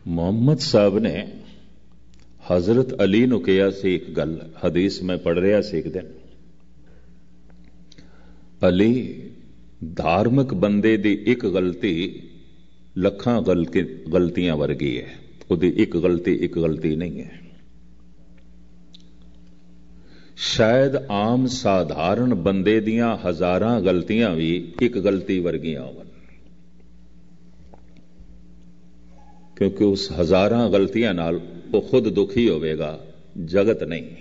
ਮੁਹੰਮਦ ਸਾਹਿਬ ਨੇ ਹਜ਼ਰਤ ਅਲੀ ਨੂੰ ਕਿਹਾ ਸੀ ਇੱਕ ਗੱਲ, ਹਦੀਸ ਮੈਂ ਪੜ੍ਹ ਰਿਹਾ ਸੀ ਇੱਕ ਦਿਨ। ਅਲੀ, ਧਾਰਮਿਕ ਬੰਦੇ ਦੀ ਇੱਕ ਗਲਤੀ ਲੱਖਾਂ ਗਲਤੀਆਂ ਵਰਗੀ ਹੈ, ਉਹਦੀ ਇੱਕ ਗਲਤੀ ਨਹੀਂ ਹੈ। ਸ਼ਾਇਦ ਆਮ ਸਾਧਾਰਨ ਬੰਦੇ ਦੀਆਂ ਹਜ਼ਾਰਾਂ ਗਲਤੀਆਂ ਵੀ ਇੱਕ ਗਲਤੀ ਵਰਗੀਆਂ ਹੋਣ, ਕਿਉਂਕਿ ਉਸ ਹਜ਼ਾਰਾਂ ਗਲਤੀਆਂ ਨਾਲ ਉਹ ਖੁਦ ਦੁਖੀ ਹੋਵੇਗਾ, ਜਗਤ ਨਹੀਂ।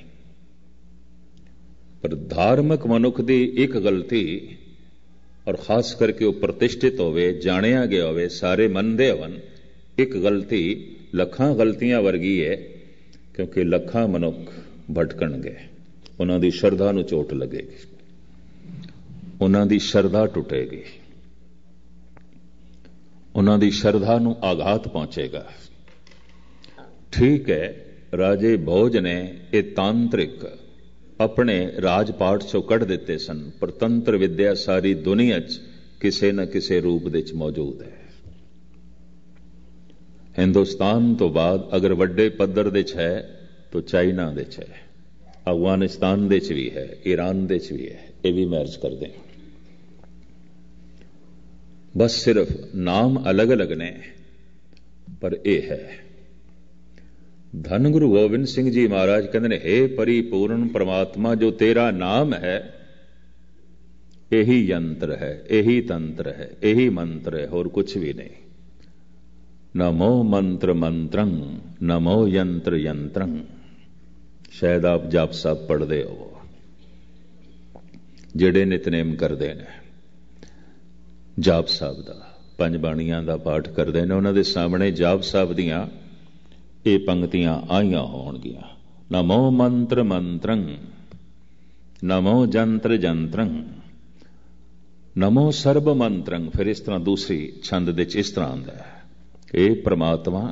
ਪਰ ਧਾਰਮਿਕ ਮਨੁੱਖ ਦੀ ਇੱਕ ਗਲਤੀ, ਔਰ ਖਾਸ ਕਰਕੇ ਉਹ ਪ੍ਰਤਿਸ਼ਠਿਤ ਹੋਵੇ, ਜਾਣਿਆ ਗਿਆ ਹੋਵੇ, ਸਾਰੇ ਮੰਨਦੇ ਹੋਣ, ਇੱਕ ਗਲਤੀ ਲੱਖਾਂ ਗਲਤੀਆਂ ਵਰਗੀ ਹੈ, ਕਿਉਂਕਿ ਲੱਖਾਂ ਮਨੁੱਖ ਭਟਕਣਗੇ, ਉਹਨਾਂ ਦੀ ਸ਼ਰਧਾ ਨੂੰ ਚੋਟ ਲੱਗੇਗੀ, ਉਹਨਾਂ ਦੀ ਸ਼ਰਧਾ ਟੁੱਟੇਗੀ, ਉਹਨਾਂ ਦੀ ਸ਼ਰਧਾ ਨੂੰ ਆਘਾਤ ਪਹੁੰਚੇਗਾ। ਠੀਕ ਹੈ, ਰਾਜੇ ਭੋਜ ਨੇ ਇਹ ਤਾਂਤਰਿਕ ਆਪਣੇ ਰਾਜ ਪਾਠ ਚੋਂ ਕੱਢ ਦਿੱਤੇ ਸਨ, ਪਰ ਤੰਤਰ ਵਿਦਿਆ ਸਾਰੀ ਦੁਨੀਆ 'ਚ ਕਿਸੇ ਨਾ ਕਿਸੇ ਰੂਪ ਦੇ ਵਿੱਚ ਮੌਜੂਦ ਹੈ। ਹਿੰਦੁਸਤਾਨ ਤੋਂ ਬਾਅਦ ਅਗਰ ਵੱਡੇ ਪੱਧਰ ਦੇ 'ਚ ਹੈ ਤਾਂ ਚਾਈਨਾ ਦੇ 'ਚ ਹੈ, ਅਫਗਾਨਿਸਤਾਨ ਦੇ 'ਚ ਵੀ ਹੈ, ਈਰਾਨ ਦੇ 'ਚ ਵੀ ਹੈ, ਇਹ ਵੀ ਮੈਰਜ ਕਰਦੇ हैं। बस सिर्फ नाम अलग अलग ने, पर यह है। धन गुरु गोबिंद सिंह जी महाराज कहते ने, हे परिपूर्ण परमात्मा, जो तेरा नाम है यही यंत्र है, यही तंत्र है, यही मंत्र है, और कुछ भी नहीं। नमो मंत्र मंत्रं, नमो यंत्र यंत्रं। शायद आप जाप साहब पढ़ते हो, ਜਿਹੜੇ ਨਿਤਨੇਮ ਕਰਦੇ ਨੇ, ਜਾਪ ਸਾਹਿਬ ਦਾ, ਪੰਜ ਬਾਣੀਆਂ ਦਾ ਪਾਠ ਕਰਦੇ ਨੇ, ਉਹਨਾਂ ਦੇ ਸਾਹਮਣੇ ਜਾਪ ਸਾਹਿਬ ਦੀਆਂ ਇਹ ਪੰਕਤੀਆਂ ਆਈਆਂ ਹੋਣਗੀਆਂ। ਨਮੋ ਮੰਤਰ ਮੰਤਰੰ, ਨਮੋ ਜੰਤਰ ਜੰਤਰੰ, ਨਮੋ ਸਰਬ ਮੰਤਰੰ। ਫਿਰ ਇਸ ਤਰ੍ਹਾਂ ਦੂਸਰੀ ਛੰਦ ਦੇ 'ਚ ਇਸ ਤਰ੍ਹਾਂ ਆਉਂਦਾ ਹੈ, ਇਹ ਪ੍ਰਮਾਤਮਾ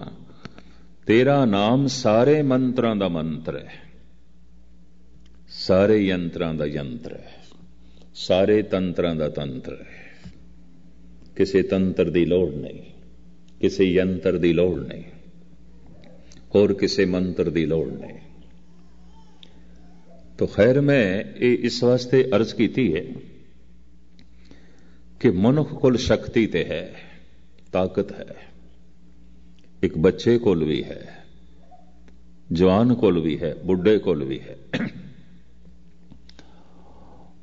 ਤੇਰਾ ਨਾਮ ਸਾਰੇ ਮੰਤਰਾਂ ਦਾ ਮੰਤਰ ਹੈ, ਸਾਰੇ ਯੰਤਰਾਂ ਦਾ ਯੰਤਰ ਹੈ, ਸਾਰੇ ਤੰਤਰਾਂ ਦਾ ਤੰਤਰ ਹੈ। ਕਿਸੇ ਤੰਤਰ ਦੀ ਲੋੜ ਨਹੀਂ, ਕਿਸੇ ਯੰਤਰ ਦੀ ਲੋੜ ਨਹੀਂ, ਹੋਰ ਕਿਸੇ ਮੰਤਰ ਦੀ ਲੋੜ ਨਹੀਂ। तो खैर मैं ये इस वास्ते अर्ज की है कि मनुख कोल शक्ति ते है, ताकत है, एक बच्चे कोल भी है, जवान कोल भी है, बुढ़े कोल भी है,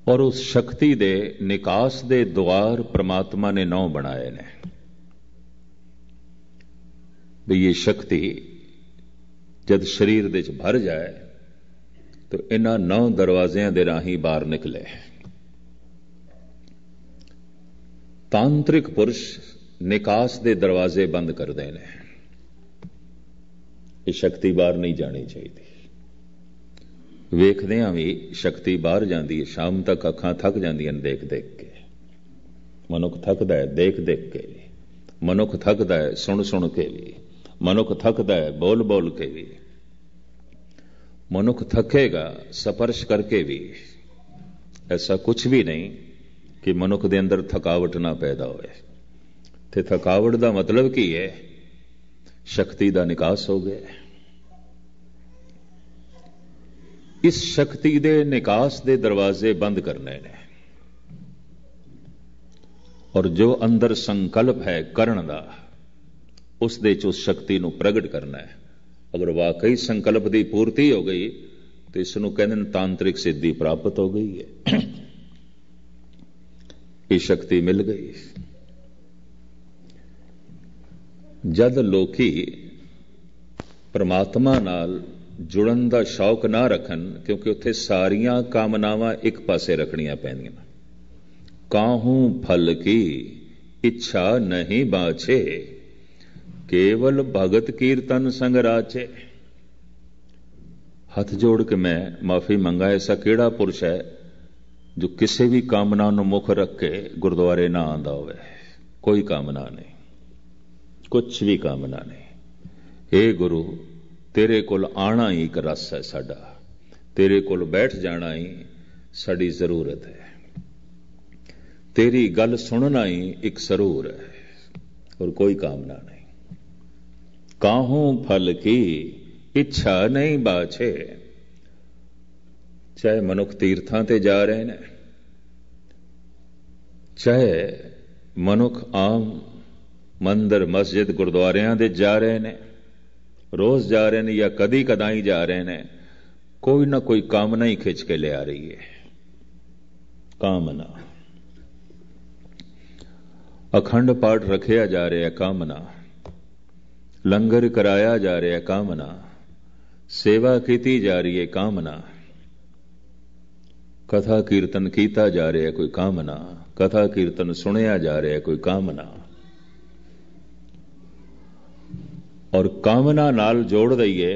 और उस शक्ति दे निकास दे द्वार परमात्मा ने 9 बनाए ने। भी ये शक्ति जब शरीर दे च भर जाए तो इन्हां 9 दरवाजियां दे राही बाहर निकले। तांत्रिक पुरुष निकास दे दरवाजे बंद करते हैं, ये शक्ति बाहर नहीं जानी चाहिए। ਵੇਖਦਿਆਂ ਵੀ ਸ਼ਕਤੀ ਬਾਹਰ ਜਾਂਦੀ ਹੈ, ਸ਼ਾਮ ਤੱਕ ਅੱਖਾਂ ਥੱਕ ਜਾਂਦੀਆਂ ਨੇ ਦੇਖ ਦੇਖ ਕੇ। ਮਨੁੱਖ ਥੱਕਦਾ ਹੈ ਦੇਖ ਦੇਖ ਕੇ ਵੀ, ਮਨੁੱਖ ਥੱਕਦਾ ਹੈ ਸੁਣ ਸੁਣ ਕੇ ਵੀ, ਮਨੁੱਖ ਥੱਕਦਾ ਹੈ ਬੋਲ ਬੋਲ ਕੇ ਵੀ, ਮਨੁੱਖ ਥੱਕੇਗਾ ਸਪਰਸ਼ ਕਰਕੇ ਵੀ। ਐਸਾ ਕੁਝ ਵੀ ਨਹੀਂ ਕਿ ਮਨੁੱਖ ਦੇ ਅੰਦਰ ਥਕਾਵਟ ਨਾ ਪੈਦਾ ਹੋਵੇ। ਤੇ ਥਕਾਵਟ ਦਾ ਮਤਲਬ ਕੀ ਹੈ? ਸ਼ਕਤੀ ਦਾ ਨਿਕਾਸ ਹੋ ਗਿਆ। इस शक्ति दे निकास दे दरवाजे बंद करने ने, और जो अंदर संकल्प है करण दा, उस दे च उस शक्ति नूं प्रगट करना है। अगर वाकई संकल्प की पूर्ति हो गई तो इसनूं कहंदे ने तांत्रिक सिद्धि प्राप्त हो गई है, ये शक्ति मिल गई। जद लोकी परमात्मा नाल जुड़न का शौक ना रखन, क्योंकि उत्थे सारियां कामनावां एक पासे रखनियां पैंदियां। काहू फल की इच्छा नहीं बाछे, केवल भगत कीर्तन संग राचे। हथ जोड़ के मैं माफी मंगा, ऐसा केड़ा पुरुष है जो किसी भी कामना नूं मुख रख के गुरुद्वारे ना आंदा होवे? कोई कामना नहीं, कुछ भी कामना नहीं। हे गुरु, तेरे कोल आना ही एक रस है साडा, तेरे कोल बैठ जाना ही साडी जरूरत है, तेरी गल सुनना ही एक सरूर है, और कोई कामना नहीं। काहूं फल की इच्छा नहीं बाछे। चाहे मनुख तीर्थां ते जा रहे ने, चाहे मनुख आम मंदिर मस्जिद गुरुद्वारियां दे जा रहे ने, रोज जा रहे ने या कदी कदाई जा रहे ने, कोई ना कोई कामना ही खिंच के ले आ रही है। कामना। अखंड पाठ रखिया जा रहा है, कामना। लंगर कराया जा रहा है, कामना। सेवा की जा रही है, कामना। कथा कीर्तन कीता जा रहा है, कोई कामना। कथा कीर्तन सुनिया जा रहा है, कोई कामना। और कामना नाल जोड़ दईए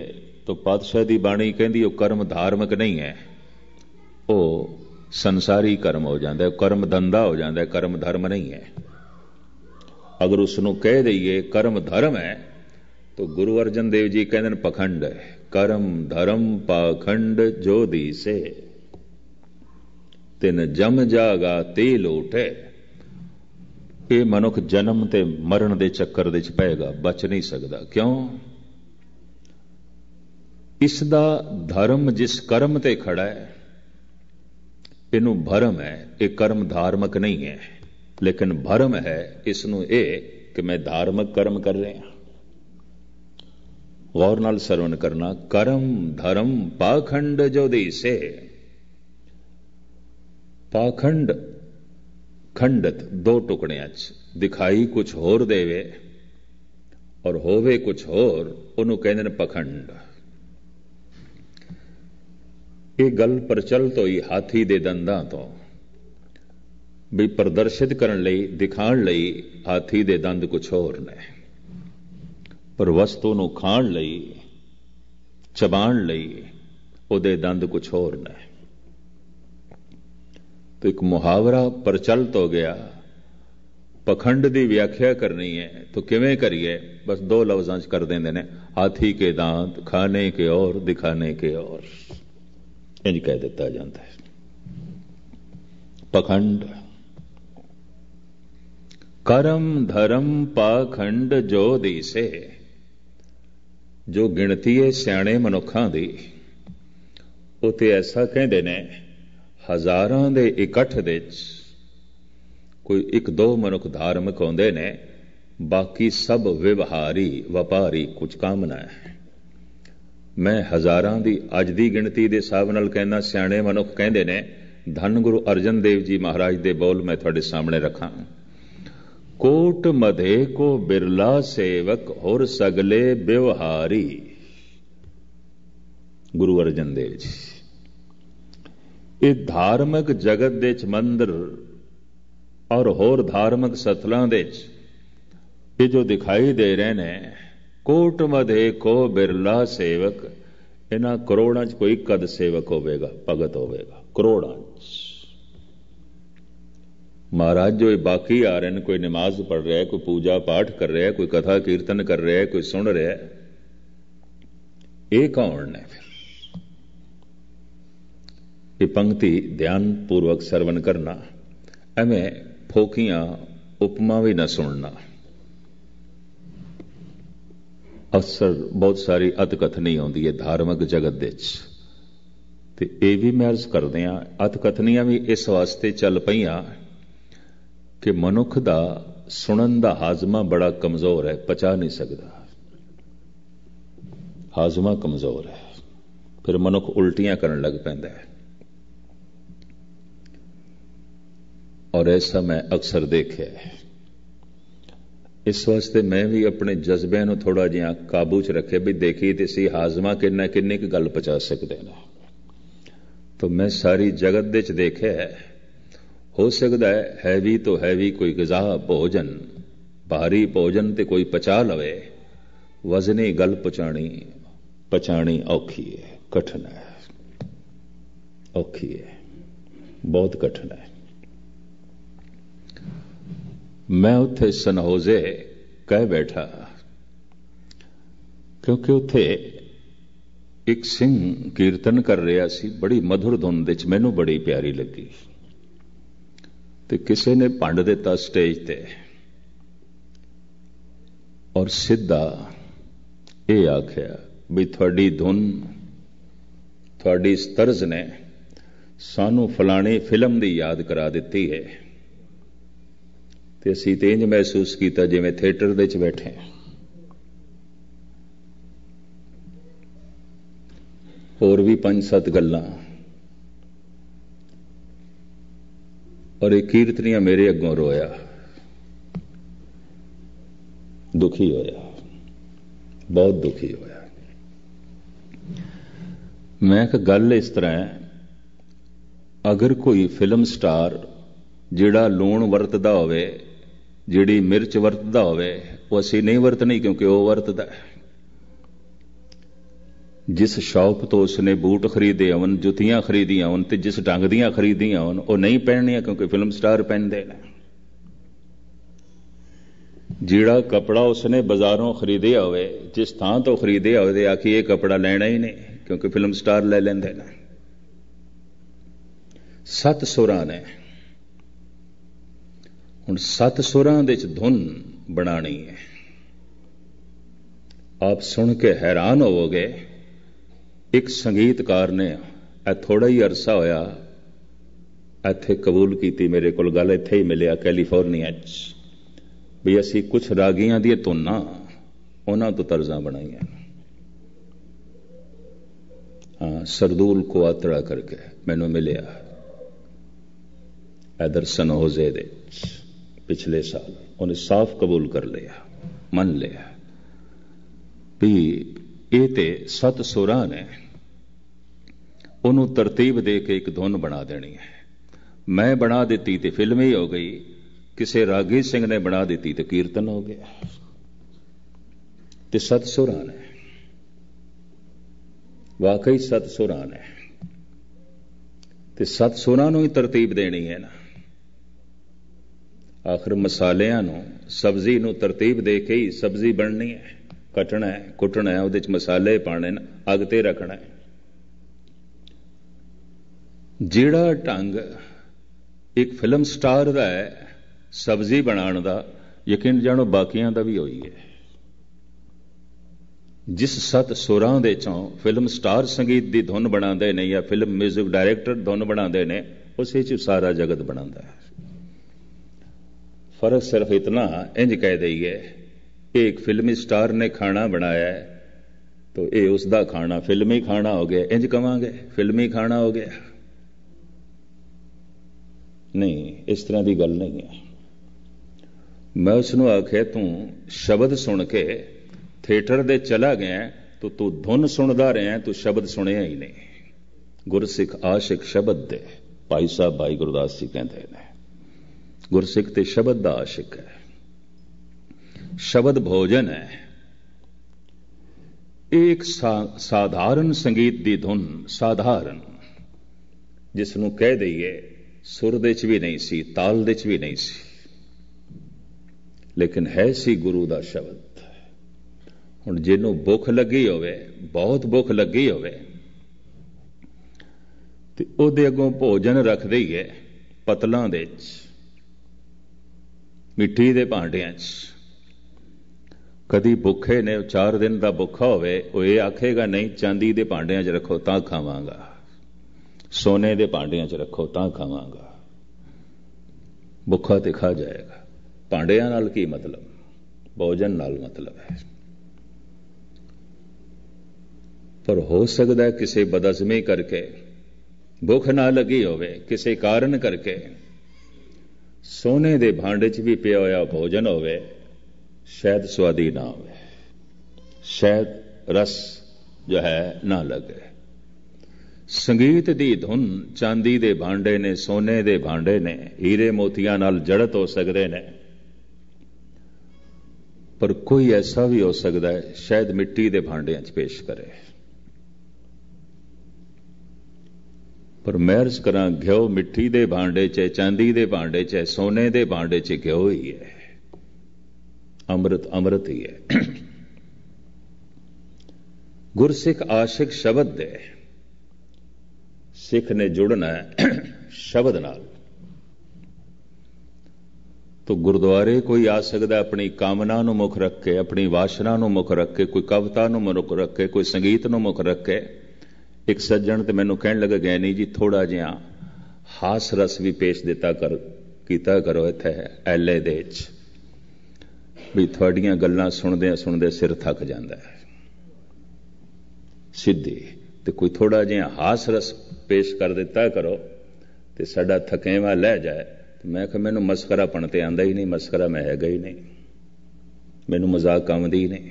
तो पातशाह दी बाणी कहती वो कर्म धार्मिक नहीं है, वो संसारी कर्म हो जाता है, कर्म धंधा हो जाता है, कर्म धर्म नहीं है। अगर उसनों कह दईए कर्म धर्म है तो गुरु अर्जन देव जी कहते हैं पखंड है। कर्म धर्म पाखंड जो दीसे तिन जम जागा ते लोटे। ये मनुख जन्म ते मरण दे चक्कर दे च पेगा, बच नहीं सकता। क्यों? इसदा धर्म जिस कर्म ते खड़ा है इनू भरम है। ये कर्म धार्मिक नहीं है, लेकिन भरम है इसनू ये कि मैं धार्मिक कर्म कर रहा। गौर नाल सरवण करना। कर्म धर्म पाखंड जो दीसे। पाखंड खंडित दो टुकड़ियां च दिखाई कुछ होर देवे और होवे कुछ होर, उन्होंने कहते हैं पखंड। ये गल प्रचलित हुई हाथी दे दंदां तो भी प्रदर्शित करने लई, दिखाण लई हाथी दे दंद कुछ होर ने, पर वस्तु नूं खाण लई, चबाण लई उहदे दंद कुछ होर ने। तो एक मुहावरा प्रचलित हो गया, पखंड की व्याख्या करनी है तो किवें करिए? बस दो लफ्जां च कर देंदे ने, हाथी के दांत खाने के और दिखाने के और, इंज कह दिता जाता है। पखंड। कर्म धर्म पाखंड जो दीसे। जो गिणती है सियाणे मनुखां दी, उते ऐसा कहते ने हजारां दे इकट्ठ दे कोई एक दो मनुख धार्मिक होंदे ने, बाकी सब व्यवहारी वपारी कुछ कामना है। मैं हजारां दी अज दी गिणती दे हिसाब नाल कहना, सियाणे मनुख कहंदे ने, धन गुरु अर्जन देव जी महाराज दे बोल मैं थोड़े सामने रखा। कोट मधे को बिरला सेवक होर सगले व्यवहारी। गुरु अर्जन देव जी। ये धार्मिक जगत दे च मंदिर और होर धार्मिक सथलों दे च ये जो दिखाई दे रहे ने, कोट मधे को बिरला सेवक, इन्हां करोड़ां च कोई कद सेवक होवेगा, भगत होवेगा, करोड़ां च। महाराज जो बाकी आ रहे हैं, कोई नमाज पढ़ रहा है, कोई पूजा पाठ कर रहा है, कोई कथा कीर्तन कर रहा है, कोई सुन रहा है, ये कौन ने? फिर ये पंक्ति ध्यान पूर्वक श्रवण करना, एवें फोकियां उपमा भी न सुनना। अक्सर बहुत सारी अतकथनी आउंदी है धार्मिक जगत दे च, ते ये भी मैं अर्ज करदे हां, अतकथनियां भी इस वास्ते चल पईयां कि मनुख दा सुनन दा हाजमा बड़ा कमजोर है, पचा नहीं सकता। हाजमा कमजोर है, फिर मनुख उल्टियां करने लग पैंदा है। और ऐसा मैं अक्सर देखा है। इस वास्ते मैं भी अपने जज्बे नूं थोड़ा जिहा काबू च रखे, भी देखी तो सी हाजमा किन्ना किन्नी की गल पचा सकते हैं। तो मैं सारी जगत दे च देखा है, हो सकता है हैवी तो हैवी कोई ग़िज़ा भोजन, भारी भोजन ते कोई पचा लवे, वजनी गल पचानी औखी है, कठिन है, औखी है, बहुत कठिन है। मैं उत्थे सनहोजे कह बैठा, क्योंकि उत्थे एक सिंह कीर्तन कर रहा सी, बड़ी मधुर धुन दे च, मैनू बड़ी प्यारी लगी। ते किसी ने भंड दिता स्टेज ते और सीधा ਇਹ ਆਖਿਆ ਵੀ ਤੁਹਾਡੀ ਧੁਨ, ਤੁਹਾਡੀ ਇਸ ਤਰਜ਼ ਨੇ ਸਾਨੂੰ ਫਲਾਣੀ ਫਿਲਮ ਦੀ ਯਾਦ ਕਰਾ ਦਿੱਤੀ ਹੈ, ਤੇ ਅਸੀਂ ਤੇ ਇੰਜ ਮਹਿਸੂਸ ਕੀਤਾ ਜਿਵੇਂ ਥੀਏਟਰ ਦੇ ਵਿੱਚ ਬੈਠੇ ਹਾਂ। ਹੋਰ ਵੀ 5-7 ਗੱਲਾਂ, ਔਰ ਇਹ ਕੀਰਤਨੀਆ ਮੇਰੇ ਅੱਗੋਂ ਰੋਇਆ, ਦੁਖੀ ਹੋਇਆ, ਬਹੁਤ ਦੁਖੀ ਹੋਇਆ। ਮੈਂ ਕਿਹਾ ਗੱਲ ਇਸ ਤਰ੍ਹਾਂ ਹੈ, ਅਗਰ ਕੋਈ ਫਿਲਮ ਸਟਾਰ ਜਿਹੜਾ ਲੂਣ ਵਰਤਦਾ ਹੋਵੇ, ਜਿਹੜੀ ਮਿਰਚ ਵਰਤਦਾ ਹੋਵੇ, ਉਹ ਅਸੀਂ ਨਹੀਂ ਵਰਤਣੀ ਕਿਉਂਕਿ ਉਹ ਵਰਤਦਾ ਹੈ। ਜਿਸ ਸ਼ੌਪ ਤੋਂ ਉਸਨੇ ਬੂਟ ਖਰੀਦੇ ਹੋਣ, ਜੁੱਤੀਆਂ ਖਰੀਦੀਆਂ ਹੋਣ, ਤੇ ਜਿਸ ਢੰਗ ਦੀਆਂ ਖਰੀਦੀਆਂ ਹੋਣ, ਉਹ ਨਹੀਂ ਪਹਿਨਣੀਆਂ ਕਿਉਂਕਿ ਫਿਲਮ ਸਟਾਰ ਪਹਿਨਦੇ ਨੇ। ਜਿਹੜਾ ਕਪੜਾ ਉਸਨੇ ਬਾਜ਼ਾਰੋਂ ਖਰੀਦਿਆ ਹੋਵੇ, ਜਿਸ ਥਾਂ ਤੋਂ ਖਰੀਦਿਆ ਹੋਵੇ, ਆਖੀ ਇਹ ਕਪੜਾ ਲੈਣਾ ਹੀ ਨਹੀਂ ਕਿਉਂਕਿ ਫਿਲਮ ਸਟਾਰ ਲੈ ਲੈਂਦੇ ਨੇ। 7 ਸੁਰਾਂ ਨੇ, ਹੁਣ 7 ਸੁਰਾਂ ਦੇ ਵਿੱਚ ਧੁਨ ਬਣਾਣੀ ਹੈ। ਆਪ ਸੁਣ ਕੇ ਹੈਰਾਨ ਹੋਵੋਗੇ, ਇੱਕ ਸੰਗੀਤਕਾਰ ਨੇ ਇਹ ਥੋੜਾ ਹੀ ਅਰਸਾ ਹੋਇਆ ਇੱਥੇ ਕਬੂਲ ਕੀਤੀ, ਮੇਰੇ ਕੋਲ ਗੱਲ ਇੱਥੇ ਹੀ ਮਿਲਿਆ ਕੈਲੀਫੋਰਨੀਆ 'ਚ, ਵੀ ਅਸੀਂ ਕੁਛ ਰਾਗੀਆਂ ਦੀਆਂ ਧੁਨਾਂ ਉਹਨਾਂ ਤੋਂ ਤਰਜ਼ਾਂ ਬਣਾਈਆਂ। ਹਾਂ, ਸਰਦੂਲ ਕੁਆਤੜਾ ਕਰਕੇ ਮੈਨੂੰ ਮਿਲਿਆ ਇਧਰ ਸਨੋਜ਼ੇ ਦੇ ਪਿਛਲੇ ਸਾਲ। ਉਹਨੇ ਸਾਫ਼ ਕਬੂਲ ਕਰ ਲਿਆ, ਮੰਨ ਲਿਆ ਵੀ ਇਹ ਤੇ 7 ਸੁਰਾਂ ਨੇ, ਉਹਨੂੰ ਤਰਤੀਬ ਦੇ ਕੇ ਇੱਕ ਧੁਨ ਬਣਾ ਦੇਣੀ ਹੈ। ਮੈਂ ਬਣਾ ਦਿੱਤੀ ਤੇ ਫਿਲਮ ਹੀ ਹੋ ਗਈ, ਕਿਸੇ ਰਾਗੀ ਸਿੰਘ ਨੇ ਬਣਾ ਦਿੱਤੀ ਤੇ ਕੀਰਤਨ ਹੋ ਗਿਆ। ਤੇ 7 ਸੁਰਾਂ ਨੇ, ਵਾਕਈ 7 ਸੁਰਾਂ ਨੇ, ਤੇ 7 ਸੁਰਾਂ ਨੂੰ ਹੀ ਤਰਤੀਬ ਦੇਣੀ ਹੈ ਨਾ। ਆਖਰ ਮਸਾਲਿਆਂ ਨੂੰ, ਸਬਜ਼ੀ ਨੂੰ ਤਰਤੀਬ ਦੇ ਕੇ ਹੀ ਸਬਜ਼ੀ ਬਣਨੀ ਹੈ। ਕੱਟਣਾ ਹੈ, ਕੁੱਟਣਾ ਹੈ, ਉਹਦੇ ਚ ਮਸਾਲੇ ਪਾਣੇ ਨੇ, ਅੱਗ ਤੇ ਰੱਖਣਾ ਹੈ। ਜਿਹੜਾ ਢੰਗ ਇੱਕ ਫਿਲਮ ਸਟਾਰ ਦਾ ਹੈ ਸਬਜ਼ੀ ਬਣਾਉਣ ਦਾ, ਯਕੀਨ ਜਾਣੋ ਬਾਕੀਆਂ ਦਾ ਵੀ ਹੋਈ ਹੈ। ਜਿਸ 7 ਸੁਰਾਂ ਦੇ ਚੋਂ ਫਿਲਮ ਸਟਾਰ ਸੰਗੀਤ ਦੀ ਧੁਨ ਬਣਾਉਂਦੇ ਨੇ ਜਾਂ ਫਿਲਮ ਮਿਊਜ਼ਿਕ ਡਾਇਰੈਕਟਰ ਧੁਨ ਬਣਾਉਂਦੇ ਨੇ, ਉਸੇ ਚ ਸਾਰਾ ਜਗਤ ਬਣਾਉਂਦਾ ਹੈ। फर्क सिर्फ इतना, इंज कह दईए एक फिल्मी स्टार ने खाना बनाया है तो ये उसका खाना फिल्मी खाना हो गया, इंज कवांगे फिल्मी खाना हो गया। नहीं, इस तरह की गल नहीं है। मैं उसनों आख्या तू शब्द सुन के थिएटर दे चला गया तो तू धुन सुनदा रहा, तू शब्द सुनिया ही नहीं। गुरसिख आशिक शब्द दे, भाई साहब भाई गुरदास जी कहते हैं, गुरसिख ते शब्द दा आशिक है। शब्द भोजन है। एक साधारण संगीत दी धुन, साधारण जिसनों कह दईए सुर दे च भी नहीं सी, ताल दे च भी नहीं सी, लेकिन है सी गुरु दा शब्द। हुण जिन्हों भुख लगी होवे, बहुत भुख लगी होवे, ते ओदे अगों भोजन रख दईए पतलां दे च, मिट्टी दे भांडियां च। कदी भुखे ने 4 दिन का भुखा होवे, वो ये आखेगा नहीं चांदी दे भांडियां च रखो तां खावांगा, सोने दे भांडियां च रखो तां खावांगा। भुखा ते खा जाएगा। भांडियां नाल की मतलब? भोजन नाल मतलब है। पर हो सकता है किसी बदअज़मी करके भुख ना लगी होवे, किसी कारण करके सोने दे भांडे च भी पिया होया भोजन होवे, शायद स्वादी ना होवे, शायद रस जो है ना लगे। संगीत दी धुन चांदी दे भांडे ने, सोने दे भांडे ने, हीरे मोतियां नाल जड़त हो सकते ने, पर कोई ऐसा भी हो सकता है शायद मिट्टी दे भांडियां च पेश करे। पर मैं अर्ज करा, घ्यो मिट्टी दे भांडे च, चांदी दे भांडे च, सोने दे भांडे च घ्यो ही है, अमृत अमृत ही है। गुरसिख आशिक शब्द दे, सिख ने जुड़ना है शब्द नाल। तो गुरुद्वारे कोई आ सकता अपनी कामना ਨੂੰ ਮੁੱਖ ਰੱਖ ਕੇ, ਆਪਣੀ ਵਾਸ਼ਨਾ ਨੂੰ ਮੁੱਖ ਰੱਖ ਕੇ, ਕੋਈ ਕਵਿਤਾ ਨੂੰ ਮੁੱਖ ਰੱਖ ਕੇ, ਕੋਈ ਸੰਗੀਤ ਨੂੰ ਮੁੱਖ ਰੱਖ ਕੇ। ਇੱਕ ਸੱਜਣ ਤੇ ਮੈਨੂੰ ਕਹਿਣ ਲੱਗਾ, ਗੈਨੀ ਜੀ ਥੋੜਾ ਜਿਹਾ ਹਾਸ ਰਸ ਵੀ ਪੇਸ਼ ਕੀਤਾ ਕਰੋ ਇੱਥੇ ਐਲੇ ਦੇ ਵਿੱਚ, ਵੀ ਤੁਹਾਡੀਆਂ ਗੱਲਾਂ ਸੁਣਦਿਆਂ ਸੁਣਦੇ ਸਿਰ ਥੱਕ ਜਾਂਦਾ ਹੈ ਸਿੱਧੀ, ਤੇ ਕੋਈ ਥੋੜਾ ਜਿਹਾ ਹਾਸ ਰਸ ਪੇਸ਼ ਕਰ ਦਿੱਤਾ ਕਰੋ ਤੇ ਸਾਡਾ ਥਕੇਵਾਂ ਲਹਿ ਜਾਏ। ਮੈਂ ਕਿਹਾ ਮੈਨੂੰ ਮਸਕਰਾਪਣ ਤੇ ਆਉਂਦਾ ਹੀ ਨਹੀਂ, ਮਸਕਰਾ ਮੈਂ ਹੈਗਾ ਹੀ ਨਹੀਂ, ਮੈਨੂੰ ਮਜ਼ਾਕ ਆਉਂਦੀ ਨਹੀਂ।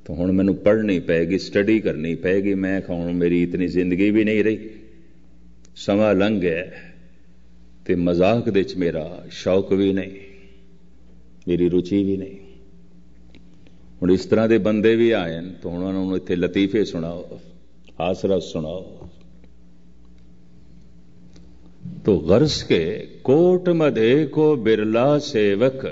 ਤਾਂ ਹੁਣ ਮੈਨੂੰ ਪੜ੍ਹਨੀ ਪਏਗੀ, ਸਟੱਡੀ ਕਰਨੀ ਪਏਗੀ। ਮੈਂ ਕਿਹਾ ਹੁਣ ਮੇਰੀ ਇਤਨੀ ਜ਼ਿੰਦਗੀ ਵੀ ਨਹੀਂ ਰਹੀ, ਸਮਾਂ ਲੰਘ ਗਿਆ ਤੇ ਮਜ਼ਾਕ ਦੇ ਵਿੱਚ ਮੇਰਾ ਸ਼ੌਕ ਵੀ ਨਹੀਂ, ਮੇਰੀ ਰੁਚੀ ਵੀ ਨਹੀਂ। ਹੁਣ ਇਸ ਤਰ੍ਹਾਂ ਦੇ ਬੰਦੇ ਵੀ ਆਏ ਨੇ, ਤਾਂ ਹੁਣ ਉਹਨਾਂ ਨੂੰ ਇੱਥੇ ਲਤੀਫੇ ਸੁਣਾਓ, ਹਾਸ ਰਸ ਸੁਣਾਓ। तो गर्स के कोट मधे को बिरला सेवक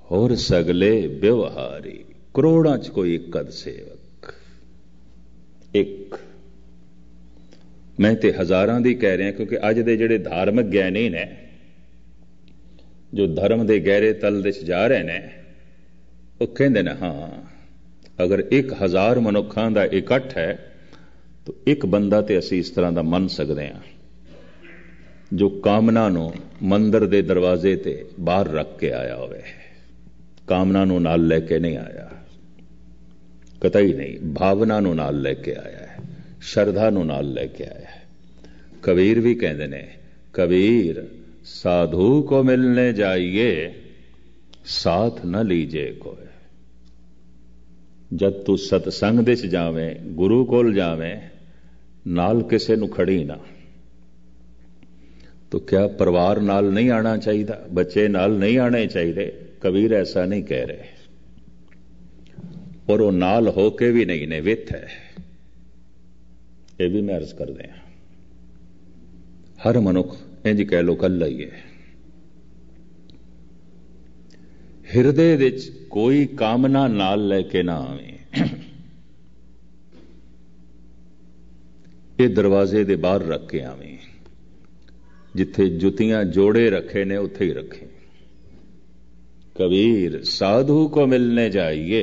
होर सगले व्यवहारी, करोड़ां च कोई इक्कद सेवक। एक मैं ते हजारां दी कह रहा, क्योंकि अज दे जिहड़े धार्मिक ज्ञानी ने जो धर्म दे गहरे तल दे जा रहे ने, वो कहंदे ने हाँ अगर 1000 मनुखां दा इकट्ठ है तो एक बंदा ते असीं इस तरह दा मन सकदे हां जो कामना ਨੂੰ ਮੰਦਰ ਦੇ ਦਰਵਾਜ਼ੇ ਤੇ ਬਾਹਰ ਰੱਖ ਕੇ ਆਇਆ ਹੋਵੇ। ਕਾਮਨਾ ਨੂੰ ਨਾਲ ਲੈ ਕੇ ਨਹੀਂ ਆਇਆ, ਕਤਈ ਨਹੀਂ, ਭਾਵਨਾ ਨੂੰ ਨਾਲ ਲੈ ਕੇ ਆਇਆ ਹੈ, ਸ਼ਰਧਾ ਨੂੰ ਨਾਲ ਲੈ ਕੇ ਆਇਆ ਹੈ। ਕਬੀਰ ਵੀ ਕਹਿੰਦੇ ਨੇ, ਕਬੀਰ ਸਾਧੂ ਕੋ ਮਿਲਨੇ ਜਾਈਏ ਸਾਥ ਨਾ ਲੀਜੇ ਕੋਏ। ਜਦ ਤੂੰ ਸਤਸੰਗ ਦੇ ਚ ਜਾਵੇਂ, ਗੁਰੂ ਕੋਲ ਜਾਵੇਂ, ਨਾਲ ਕਿਸੇ ਨੂੰ ਖੜੀ ਨਾ। तो क्या परिवार नाल नहीं आना चाहिए, बच्चे नाल नहीं आने चाहिए? कबीर ऐसा नहीं कह रहे, और वो नाल होके भी नहीं ने, विथ है। ये भी मैं अर्ज कर दें, हर मनुख इंज कह लो कल्ला ही है। हिरदे विच कोई कामना नाल लैके ना आवे, ये दरवाजे दे बाहर रख के आवे। जिथे जुतियां जोड़े रखे ने उथे ही रखे। कबीर साधु को मिलने जाइए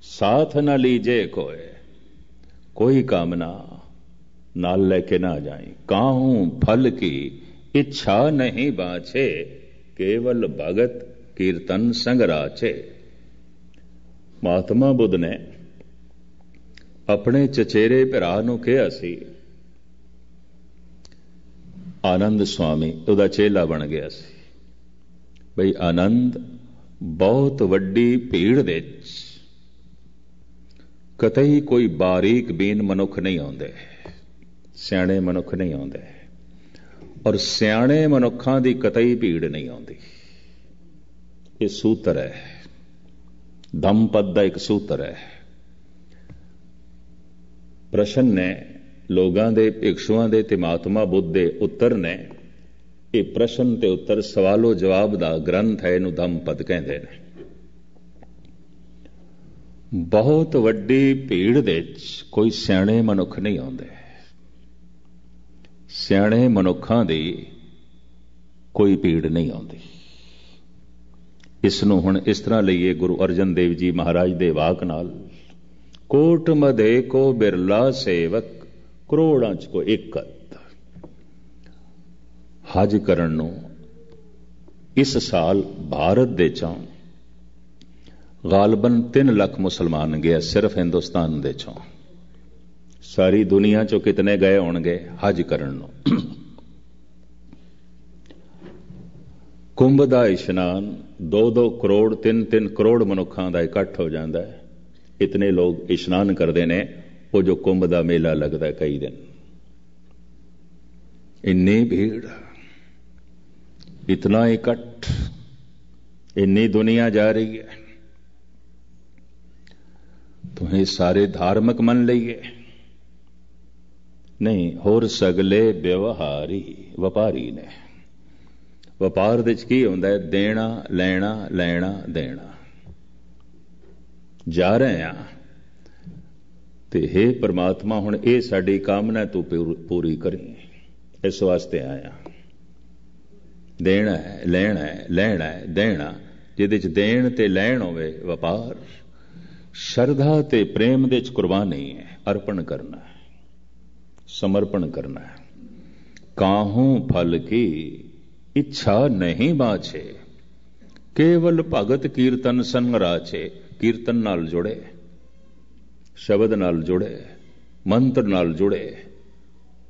साथ न लीजे कोई, कोई कामना नाल लेके ना जाए। काहूं फल की इच्छा नहीं बाछे, केवल भगत कीर्तन संग राचे। महात्मा बुद्ध ने अपने चचेरे भरा नूं कहा सी, आनंद स्वामी ਉਹਦਾ ਚੇਲਾ ਬਣ ਗਿਆ ਸੀ, ਬਈ ਆਨੰਦ ਬਹੁਤ ਵੱਡੀ ਭੀੜ ਦੇ ਵਿੱਚ ਕਤਈ ਕੋਈ ਬਾਰੀਕ ਬੀਨ ਮਨੁੱਖ ਨਹੀਂ ਆਉਂਦੇ, ਸਿਆਣੇ ਮਨੁੱਖ ਨਹੀਂ ਆਉਂਦੇ, ਔਰ ਸਿਆਣੇ ਮਨੁੱਖਾਂ ਦੀ ਕਤਈ ਭੀੜ ਨਹੀਂ ਆਉਂਦੀ। ਇਹ ਸੂਤਰ ਹੈ, ਧੰਮਪਦ ਦਾ ਇੱਕ ਸੂਤਰ ਹੈ। ਪ੍ਰਸ਼ਨ ਨੇ ਲੋਕਾਂ ਦੇ, ਭਿਕਸ਼ੂਆਂ ਦੇ ਤੇ ਮਹਾਤਮਾ ਬੁੱਧ ਦੇ ਉੱਤਰ ਨੇ। ਇਹ ਪ੍ਰਸ਼ਨ ਤੇ ਉੱਤਰ, ਸਵਾਲੋ ਜਵਾਬ ਦਾ ਗ੍ਰੰਥ ਹੈ, ਇਹਨੂੰ ਧੰਮਪਦ ਕਹਿੰਦੇ ਨੇ। ਬਹੁਤ ਵੱਡੀ ਭੀੜ ਦੇ ਵਿੱਚ ਕੋਈ ਸਿਆਣੇ ਮਨੁੱਖ ਨਹੀਂ ਆਉਂਦੇ, ਸਿਆਣੇ ਮਨੁੱਖਾਂ ਦੀ ਕੋਈ ਭੀੜ ਨਹੀਂ ਆਉਂਦੀ। ਇਸ ਨੂੰ ਹੁਣ ਇਸ ਤਰ੍ਹਾਂ ਲਈਏ ਗੁਰੂ ਅਰਜਨ ਦੇਵ ਜੀ ਮਹਾਰਾਜ ਦੇ ਵਾਕ ਨਾਲ, ਕੋਟ ਮਧੇ ਕੋ ਬਿਰਲਾ ਸੇਵਕ, ਕਰੋੜਾਂ ਚ ਕੋਈ ਇਕੱਤ। ਹਜ ਕਰਨ ਨੂੰ ਇਸ ਸਾਲ ਭਾਰਤ ਦੇ ਚੋਂ ਗਾਲਬਨ 3 ਲੱਖ ਮੁਸਲਮਾਨ ਗਏ, ਸਿਰਫ ਹਿੰਦੁਸਤਾਨ ਦੇ ਚੋਂ। ਸਾਰੀ ਦੁਨੀਆ ਚੋਂ ਕਿਤਨੇ ਗਏ ਹੋਣਗੇ ਹਜ ਕਰਨ ਨੂੰ? ਕੁੰਭ ਦਾ ਇਸ਼ਨਾਨ 2-2 ਕਰੋੜ 3-3 ਕਰੋੜ ਮਨੁੱਖਾਂ ਦਾ ਇਕੱਠ ਹੋ ਜਾਂਦਾ ਹੈ। ਇਤਨੇ ਲੋਕ ਇਸ਼ਨਾਨ ਕਰਦੇ ਨੇ, ਉਹ ਜੋ ਕੁੰਭ ਦਾ ਮੇਲਾ ਲੱਗਦਾ ਕਈ ਦਿਨ। ਇੰਨੀ ਭੀੜ, इतना इकट्ठ, इन्नी दुनिया जा रही है, तुम्हें सारे धार्मिक मन लईए नहीं, होर सगले व्यवहारी, वपारी ने। ਵਪਾਰ ਦੇ ਵਿੱਚ ਕੀ ਹੁੰਦਾ ਹੈ? ਦੇਣਾ ਲੈਣਾ, ਲੈਣਾ ਦੇਣਾ। ਜਾ ਰਹੇ ਆ ਤੇ ਹੇ ਪਰਮਾਤਮਾ ਹੁਣ ਇਹ ਸਾਡੀ ਕਾਮਨਾ ਤੂੰ ਪੂਰੀ ਕਰੀ, ਇਸ ਵਾਸਤੇ ਆਇਆ। ਦੇਣਾ ਹੈ, ਲੈਣਾ ਹੈ, ਲੈਣਾ ਹੈ, ਦੇਣਾ, ਜਿਹਦੇ ਚ ਦੇਣ ਤੇ ਲੈਣ ਹੋਵੇ ਵਪਾਰ। ਸ਼ਰਧਾ ਤੇ ਪ੍ਰੇਮ ਦੇ ਚ ਕੁਰਬਾਨੀ ਹੈ, ਅਰਪਣ ਕਰਨਾ ਹੈ, ਸਮਰਪਣ ਕਰਨਾ ਹੈ। ਕਾਹੂ ਫਲ ਕੀ ਇੱਛਾ ਨਹੀਂ ਬਾਛੇ, ਕੇਵਲ ਭਗਤ ਕੀਰਤਨ ਸੰਗ ਰਾਛੇ। ਕੀਰਤਨ ਨਾਲ ਜੁੜੇ, ਸ਼ਬਦ ਨਾਲ ਜੁੜੇ, ਮੰਤਰ ਨਾਲ ਜੁੜੇ।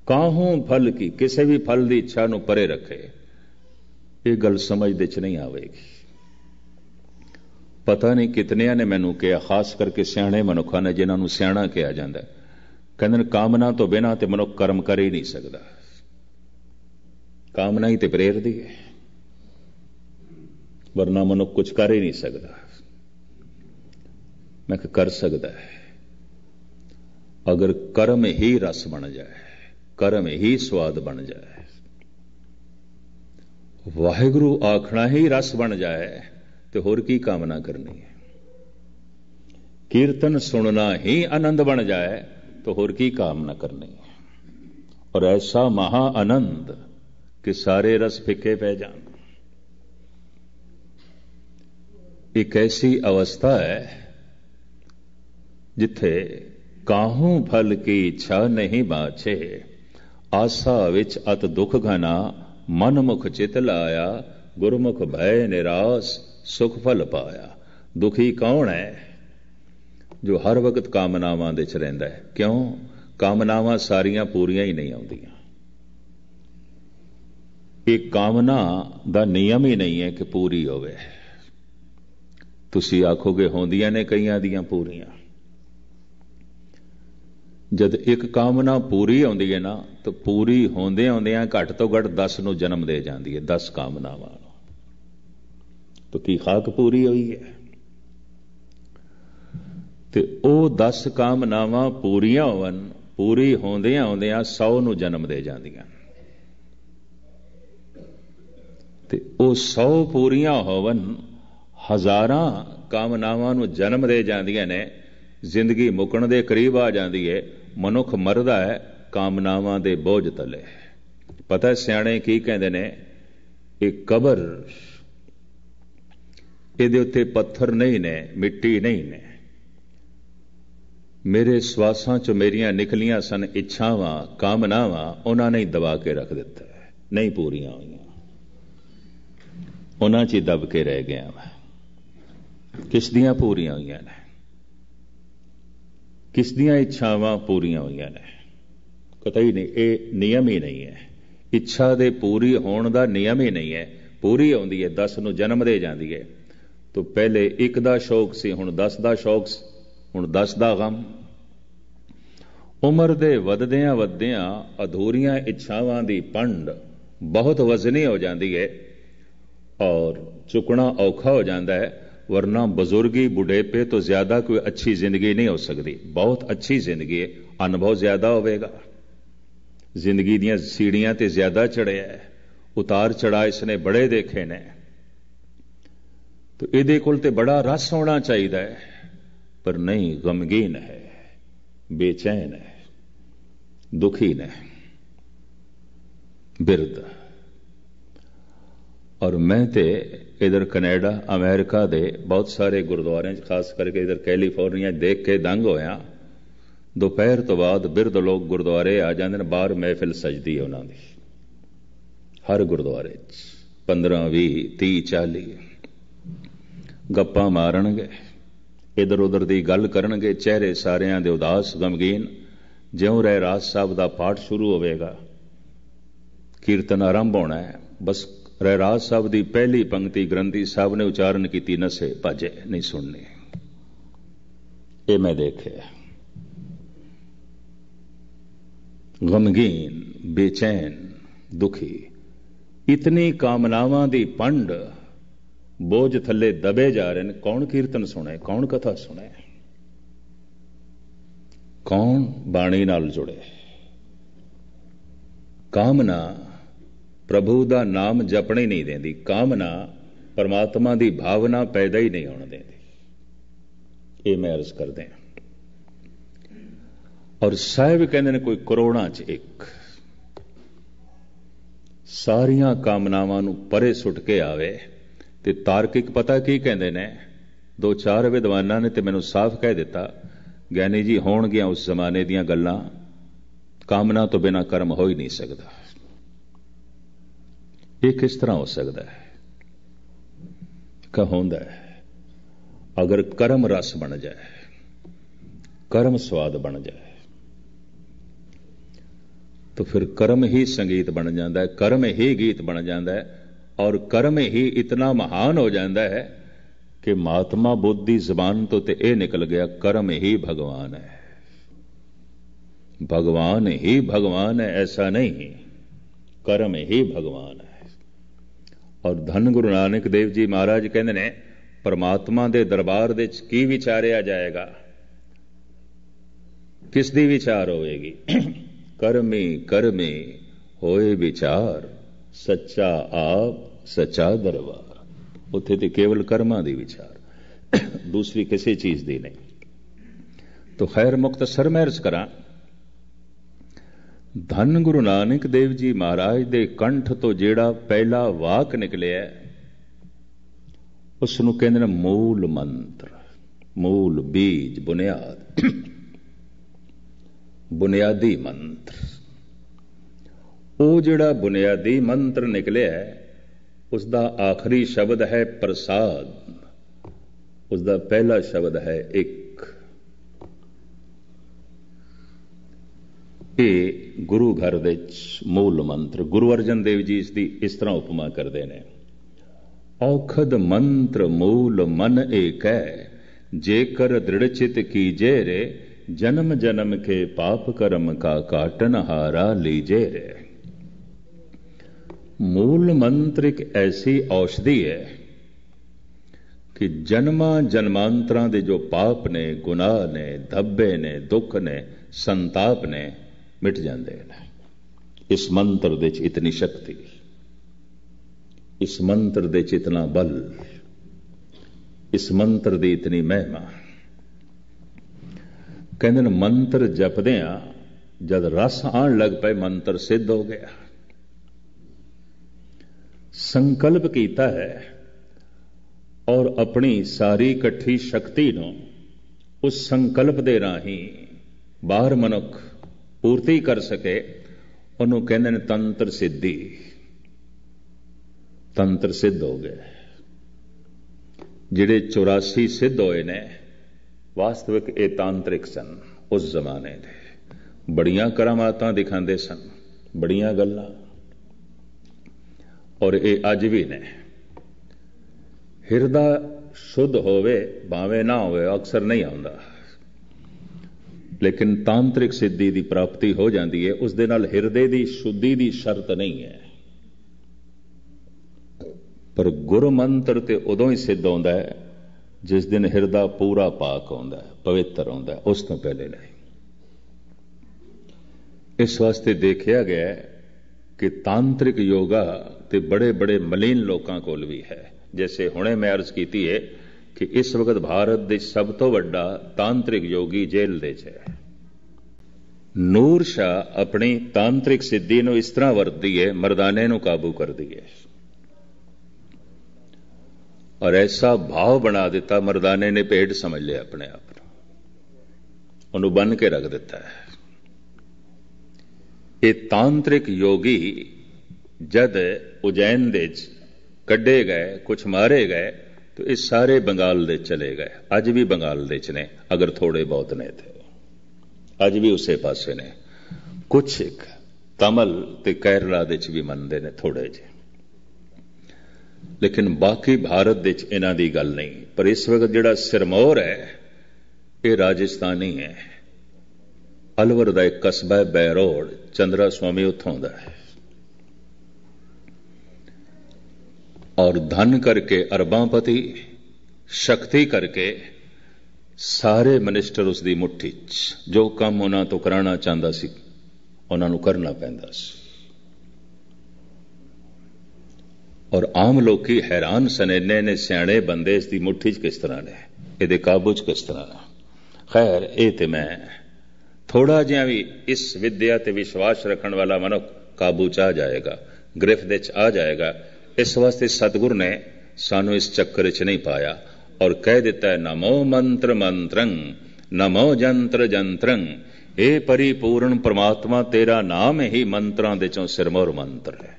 ਕਾਹੂ ਫਲ ਕੀ, ਕਿਸੇ ਵੀ ਫਲ ਦੀ ਇੱਛਾ ਨੂੰ ਪਰੇ ਰੱਖੇ। ਇਹ ਗੱਲ ਸਮਝ ਦੇ ਚ ਨਹੀਂ ਆਵੇਗੀ। ਪਤਾ ਨਹੀਂ ਕਿਤਨਿਆਂ ਨੇ ਮੈਨੂੰ ਕਿਹਾ, ਖਾਸ ਕਰਕੇ ਸਿਆਣੇ ਮਨੁੱਖਾਂ ਨੇ, ਜਿਨ੍ਹਾਂ ਨੂੰ ਸਿਆਣਾ ਕਿਹਾ ਜਾਂਦਾ, ਕਹਿੰਦੇ ਨੇ ਕਾਮਨਾ ਤੋਂ ਬਿਨਾਂ ਤੇ ਮਨੁੱਖ ਕਰਮ ਕਰ ਹੀ ਨਹੀਂ ਸਕਦਾ। ਕਾਮਨਾ ਹੀ ਤੇ ਪ੍ਰੇਰਦੀ ਹੈ, ਵਰਨਾ ਮਨੁੱਖ ਕੁਝ ਕਰ ਹੀ ਨਹੀਂ ਸਕਦਾ। ਮੈਂ ਕਿਹਾ ਕਰ ਸਕਦਾ ਹੈ, ਅਗਰ ਕਰਮ ਹੀ ਰਸ ਬਣ ਜਾਏ, ਕਰਮ ਹੀ ਸਵਾਦ ਬਣ ਜਾਏ, ਵਾਹਿਗੁਰੂ ਆਖਣਾ ਹੀ ਰਸ ਬਣ ਜਾਏ, ਤੇ ਹੋਰ ਕੀ ਕਾਮਨਾ ਕਰਨੀ ਹੈ। ਕੀਰਤਨ ਸੁਣਨਾ ਹੀ ਆਨੰਦ ਬਣ ਜਾਏ, तो होर की कामना करनी है। और ऐसा महा आनंद कि सारे रस फिके पै जान। एक ऐसी अवस्था है जिथे काहू फल की इच्छा नहीं बाछे, आसा विच अत दुख घना, मन मुख चित लाया, गुरमुख भय निराश, सुख फल पाया। दुखी कौन है? जो हर वक्त कामनावां दे च रहिंदा है। क्यों? कामनावां सारियां पूरियां ही नहीं आउंदियां। एक कामना दा नियम ही नहीं है कि पूरी होवे। तुसी आखोगे होंदियां ने कईयां दियां पूरियां। जद एक कामना पूरी आउंदी है ना, तो पूरी होंदे आउंदियां घट तो घट 10 नूं जन्म दे जांदी है। 10 कामनावां नूं। तो की खाक पूरी हुई है? ते ਉਹ 10 ਕਾਮਨਾਵਾਂ ਪੂਰੀਆਂ ਹੋਵਨ, ਪੂਰੀ ਹੋਂਦਿਆਂ ਹੋਂਦਿਆਂ 100 ਨੂੰ ਜਨਮ ਦੇ ਜਾਂਦੀਆਂ। ਤੇ ਉਹ 100 ਪੂਰੀਆਂ ਹੋਵਨ, ਹਜ਼ਾਰਾਂ ਕਾਮਨਾਵਾਂ ਨੂੰ ਜਨਮ ਦੇ ਜਾਂਦੀਆਂ ਨੇ। ਜ਼ਿੰਦਗੀ ਮੁੱਕਣ ਦੇ ਕਰੀਬ ਆ ਜਾਂਦੀ ਹੈ, ਮਨੁੱਖ ਮਰਦਾ ਹੈ ਕਾਮਨਾਵਾਂ ਦੇ ਬੋਝ ਤਲੇ। ਪਤਾ ਸਿਆਣੇ ਕੀ ਕਹਿੰਦੇ ਨੇ? ਇਹ ਕਬਰ, ਇਹਦੇ ਉੱਤੇ ਪੱਥਰ ਨਹੀਂ ਨੇ, ਮਿੱਟੀ ਨਹੀਂ ਨੇ। ਮੇਰੇ ਸਵਾਸਾਂ ਚ ਮੇਰੀਆਂ ਨਿਕਲੀਆਂ ਸਨ ਇੱਛਾਵਾਂ, ਕਾਮਨਾਵਾਂ, ਉਹਨਾਂ ਨੇ ਦਬਾ ਕੇ ਰੱਖ ਦਿੱਤਾ, ਨਹੀਂ ਪੂਰੀਆਂ ਹੋਈਆਂ, ਉਹਨਾਂ ਚ ਹੀ ਦਬ ਕੇ ਰਹਿ ਗਿਆ ਮੈਂ। ਕਿਸ ਦੀਆਂ ਪੂਰੀਆਂ ਹੋਈਆਂ ਨੇ? ਕਿਸ ਦੀਆਂ ਇੱਛਾਵਾਂ ਪੂਰੀਆਂ ਹੋਈਆਂ ਨੇ? ਕਤਈ ਨਹੀਂ। ਇਹ ਨਿਯਮ ਹੀ ਨਹੀਂ ਹੈ। ਇੱਛਾ ਦੇ ਪੂਰੀ ਹੋਣ ਦਾ ਨਿਯਮ ਹੀ ਨਹੀਂ ਹੈ। ਪੂਰੀ ਆਉਂਦੀ ਹੈ, 10 ਨੂੰ ਜਨਮ ਦੇ ਜਾਂਦੀ ਹੈ। ਤੋਂ ਪਹਿਲੇ 1 ਦਾ ਸ਼ੌਕ ਸੀ, ਹੁਣ 10 ਦਾ ਸ਼ੌਕ, ਹੁਣ 10 ਦਾ ਗਮ। ਉਮਰ ਦੇ ਵੱਧਦਿਆਂ ਵੱਧਦਿਆਂ ਅਧੂਰੀਆਂ ਇੱਛਾਵਾਂ ਦੀ ਪੰਡ ਬਹੁਤ ਵਜ਼ਨੀ ਹੋ ਜਾਂਦੀ ਹੈ ਔਰ ਚੁੱਕਣਾ ਔਖਾ ਹੋ ਜਾਂਦਾ ਹੈ। ਵਰਨਾ ਬਜ਼ੁਰਗੀ ਬੁਢੇਪੇ ਤੋਂ ਜ਼ਿਆਦਾ ਕੋਈ ਅੱਛੀ ਜ਼ਿੰਦਗੀ ਨਹੀਂ ਹੋ ਸਕਦੀ। ਬਹੁਤ ਅੱਛੀ ਜ਼ਿੰਦਗੀ ਹੈ, ਅਨੁਭਵ ਜ਼ਿਆਦਾ ਹੋਵੇਗਾ, ਜ਼ਿੰਦਗੀ ਦੀਆਂ ਸੀੜੀਆਂ ਤੇ ਜ਼ਿਆਦਾ ਚੜਿਆ ਹੈ, ਉਤਾਰ ਚੜਾ ਇਸਨੇ ਬੜੇ ਦੇਖੇ ਨੇ। तो ਇਹਦੇ ਕੋਲ ਤੇ ਬੜਾ ਰਸ ਹੋਣਾ ਚਾਹੀਦਾ ਹੈ, ਪਰ ਨਹੀਂ, ਗਮਗੀਨ ਹੈ, ਬੇਚੈਨ ਹੈ, ਦੁਖੀ ਨੇ, ਬਿਰਧ। ਔਰ ਮੈਂ ਤੇ ਇਧਰ ਕੈਨੇਡਾ ਅਮਰੀਕਾ ਦੇ ਬਹੁਤ ਸਾਰੇ ਗੁਰਦੁਆਰਿਆਂ 'ਚ, ਖਾਸ ਕਰਕੇ ਇਧਰ ਕੈਲੀਫੋਰਨੀਆ ਦੇਖ ਕੇ ਦੰਗ ਹੋਇਆ। ਦੁਪਹਿਰ ਤੋਂ ਬਾਅਦ ਬਿਰਧ ਲੋਕ ਗੁਰਦੁਆਰੇ ਆ ਜਾਂਦੇ ਨੇ, ਬਾਹਰ ਮਹਿਫਿਲ ਸਜਦੀ ਹੈ ਉਹਨਾਂ ਦੀ, ਹਰ ਗੁਰਦੁਆਰੇ 'ਚ 15, 20, 30, 40 ਗੱਪਾਂ ਮਾਰਨਗੇ, ਇਧਰ ਉਧਰ ਦੀ ਗੱਲ ਕਰਨਗੇ। ਚਿਹਰੇ ਸਾਰਿਆਂ ਦੇ ਉਦਾਸ, ਗਮਗੀਨ। ਜਿਉਂ ਰਹਿਰਾਸ ਸਾਹਿਬ ਦਾ ਪਾਠ ਸ਼ੁਰੂ ਹੋਵੇਗਾ, ਕੀਰਤਨ ਆਰੰਭ ਹੋਣਾ ਹੈ, ਬਸ ਰਹਿਰਾਸ ਸਾਹਿਬ ਦੀ ਪਹਿਲੀ ਪੰਕਤੀ ਗ੍ਰੰਥੀ ਸਾਹਿਬ ਨੇ ਉਚਾਰਨ ਕੀਤੀ, ਨਸੇ ਭਜੇ, ਨਹੀਂ ਸੁਣਨੀ। ਇਹ ਮੈਂ ਦੇਖਿਆ। ਗਮਗੀਨ, ਬੇਚੈਨ, ਦੁਖੀ। ਇਤਨੀ ਕਾਮਨਾਵਾਂ ਦੀ ਪੰਡ ਬੋਝ ਥੱਲੇ ਦਬੇ ਜਾ ਰਹੇ ਨੇ। ਕੌਣ ਕੀਰਤਨ ਸੁਣੇ? ਕੌਣ ਕਥਾ ਸੁਣੇ? ਕੌਣ ਬਾਣੀ ਨਾਲ ਜੁੜੇ? ਕਾਮਨਾ ਪ੍ਰਭੂ ਦਾ ਨਾਮ ਜਪਣ ਹੀ ਨਹੀਂ ਦਿੰਦੀ। ਕਾਮਨਾ ਪਰਮਾਤਮਾ ਦੀ ਭਾਵਨਾ ਪੈਦਾ ਹੀ ਨਹੀਂ ਹੋਣ ਦਿੰਦੀ। ਇਹ ਮੈਂ ਅਰਜ਼ ਕਰਦੇ ਹਾਂ। ਔਰ ਸਾਹਿਬ ਕਹਿੰਦੇ ਨੇ ਕੋਈ ਕਰੋੜਾਂ 'ਚ ਇੱਕ। ਸਾਰੀਆਂ ਕਾਮਨਾਵਾਂ ਨੂੰ ਪਰੇ ਸੁੱਟ ਕੇ ਆਵੇ। ਤੇ ਤਾਰਕਿਕ ਪਤਾ ਕੀ ਕਹਿੰਦੇ ਨੇ, 2-4 ਵਿਦਵਾਨਾਂ ਨੇ ਤੇ ਮੈਨੂੰ ਸਾਫ਼ ਕਹਿ ਦਿੱਤਾ, ਗਿਆਨੀ ਜੀ ਹੋਣਗੀਆਂ ਉਸ ਜ਼ਮਾਨੇ ਦੀਆਂ ਗੱਲਾਂ, ਕਾਮਨਾ ਤੋਂ ਬਿਨਾਂ ਕਰਮ ਹੋ ਹੀ ਨਹੀਂ ਸਕਦਾ। ਇਹ ਕਿਸ ਤਰ੍ਹਾਂ ਹੋ ਸਕਦਾ ਹੈ? ਹੁੰਦਾ ਹੈ ਅਗਰ ਕਰਮ ਰਸ ਬਣ ਜਾਏ, ਕਰਮ ਸਵਾਦ ਬਣ ਜਾਏ, तो फिर कर्म ही संगीत बन जाता है, कर्म ही गीत बन जाता है, और कर्म ही इतना महान हो जाता है कि महात्मा बुद्ध की जबान तो ते ये निकल गया, कर्म ही भगवान है, भगवान ही भगवान है, ऐसा नहीं, कर्म ही भगवान है। और धन गुरु नानक देव जी महाराज कहते ने, परमात्मा दे दरबार दे की विचारिया जाएगा, किस दी विचार होएगी? कर्मी कर्मी होए विचार, सच्चा आप सच्चा दरबार। उत्थे ते केवल कर्मां दी विचार, दूसरी किसी चीज दी नहीं। तो खैर मुख्तसर मैं अर्ज करा, धन गुरु नानक देव जी महाराज दे कंठ तो जेड़ा पहला वाक निकलिया उसनूं कहंदे ने मूल मंत्र, मूल बीज, बुनियाद, बुनियादी मंत्र। वो जिहड़ा बुनियादी मंत्र निकलिया है उसका आखिरी शब्द है प्रसाद, उसका पहला शब्द है एक। ये गुरु घर दे मूल मंत्र। गुरु अर्जन देव जी इसकी इस तरह उपमा करते हैं, औखद मंत्र मूल मन एक है, जेकर दृढ़ चित कीजे रे, जन्म जन्म के पाप कर्म का काटन हारा लीजे रे। मूल मंत्र एक ऐसी औषधि है कि जन्मा जन्मांतरां दे जो पाप ने, गुनाह ने, धब्बे ने, दुख ने, संताप ने मिट जाते हैं। इस मंत्र दे च इतनी शक्ति, इस मंत्र दे च इतना बल, इस मंत्र दी इतनी महिमा। कहते हैं मंत्र जपदिया जद रस आन लग पे मंत्र सिद्ध हो गया। संकल्प कीता है और अपनी सारी इकट्ठी शक्ति नूं उस संकल्प दे राही बाहर मनुख पूर्ति कर सके, उन्होंने कहते हैं तंत्र सिद्धि। तंत्र सिद्ध हो गए। जिहड़े 84 सिद्ध होए ने वास्तविक ये तांत्रिक सन। उस जमाने दे बड़ियां करामातां दिखाते सन, बड़ियां गल्लां, और ये अज भी ने। हिरदा शुद्ध होवे भावें ना होवे, अक्सर नहीं आउंदा, लेकिन तांत्रिक सिद्धि की प्राप्ति हो जाती है। उस दे नाल हिरदे की शुद्धि की शर्त नहीं है, पर गुरु मंत्र ते उदों ही सिद्ध होंदा है जिस दिन हिरदा पूरा पाक होंदा है, पवित्र होंदा है, उस तो पहले नहीं। इस वास्ते देखा गया कि तांत्रिक योगा ते बड़े बड़े मलीन लोगों कोल भी है। जैसे हुणे मैं अर्ज की है कि इस वक्त भारत दे सब तो वड्डा तांत्रिक योगी जेल दे च है। नूर शाह अपनी तांत्रिक सिद्धि नूं इस तरह वरतदी है, मर्दाने नूं काबू कर दी है, और ऐसा भाव बना दिता, मर्दाने ने भेड़ समझ लिया अपने आप को, उन्होंने बन के रख दिता है। ये तांत्रिक योगी जद उज्जैन दे कड्डे गए, कुछ मारे गए, तो ये सारे बंगाल दे चले गए। अज भी बंगाल दे च ने, अगर थोड़े बहुत ने थे, अज भी उसे पासे ने। कुछ एक तमिल ते केरला दे च भी मनते ने थोड़े जे, लेकिन बाकी भारत दे च इन्हां दी गल नहीं। पर इस वक्त जिहड़ा सिरमौर है ये राजस्थानी है। अलवर दा एक कस्बा है बैरोड, चंद्रा स्वामी उत्थों दा है, और धन करके अरबांपति, शक्ति करके सारे मिनिस्टर उसकी मुट्ठी च। जो काम उन्हां तो कराना चाहता सी उन्हां नूं करना पैंदा सी, और आम लोग हैरान सने ने सियाणे बंदे इसकी मुट्ठी च किस तरह ने, ये काबू च किस तरह ने। खैर ये तो मैं थोड़ा जिहा भी इस विद्या ते विश्वास रखने वाला मनुख काबू च आ जाएगा, गिरफ्त विच आ जाएगा। इस वास्ते सतगुरु ने सानू इस चक्कर च नहीं पाया और कह दिता है नमो मंत्र मंत्रं नमो जंत्र जंत्रं। हे परिपूर्ण परमात्मा तेरा नाम ही मंत्रां दे चों सिरमौर मंत्र है,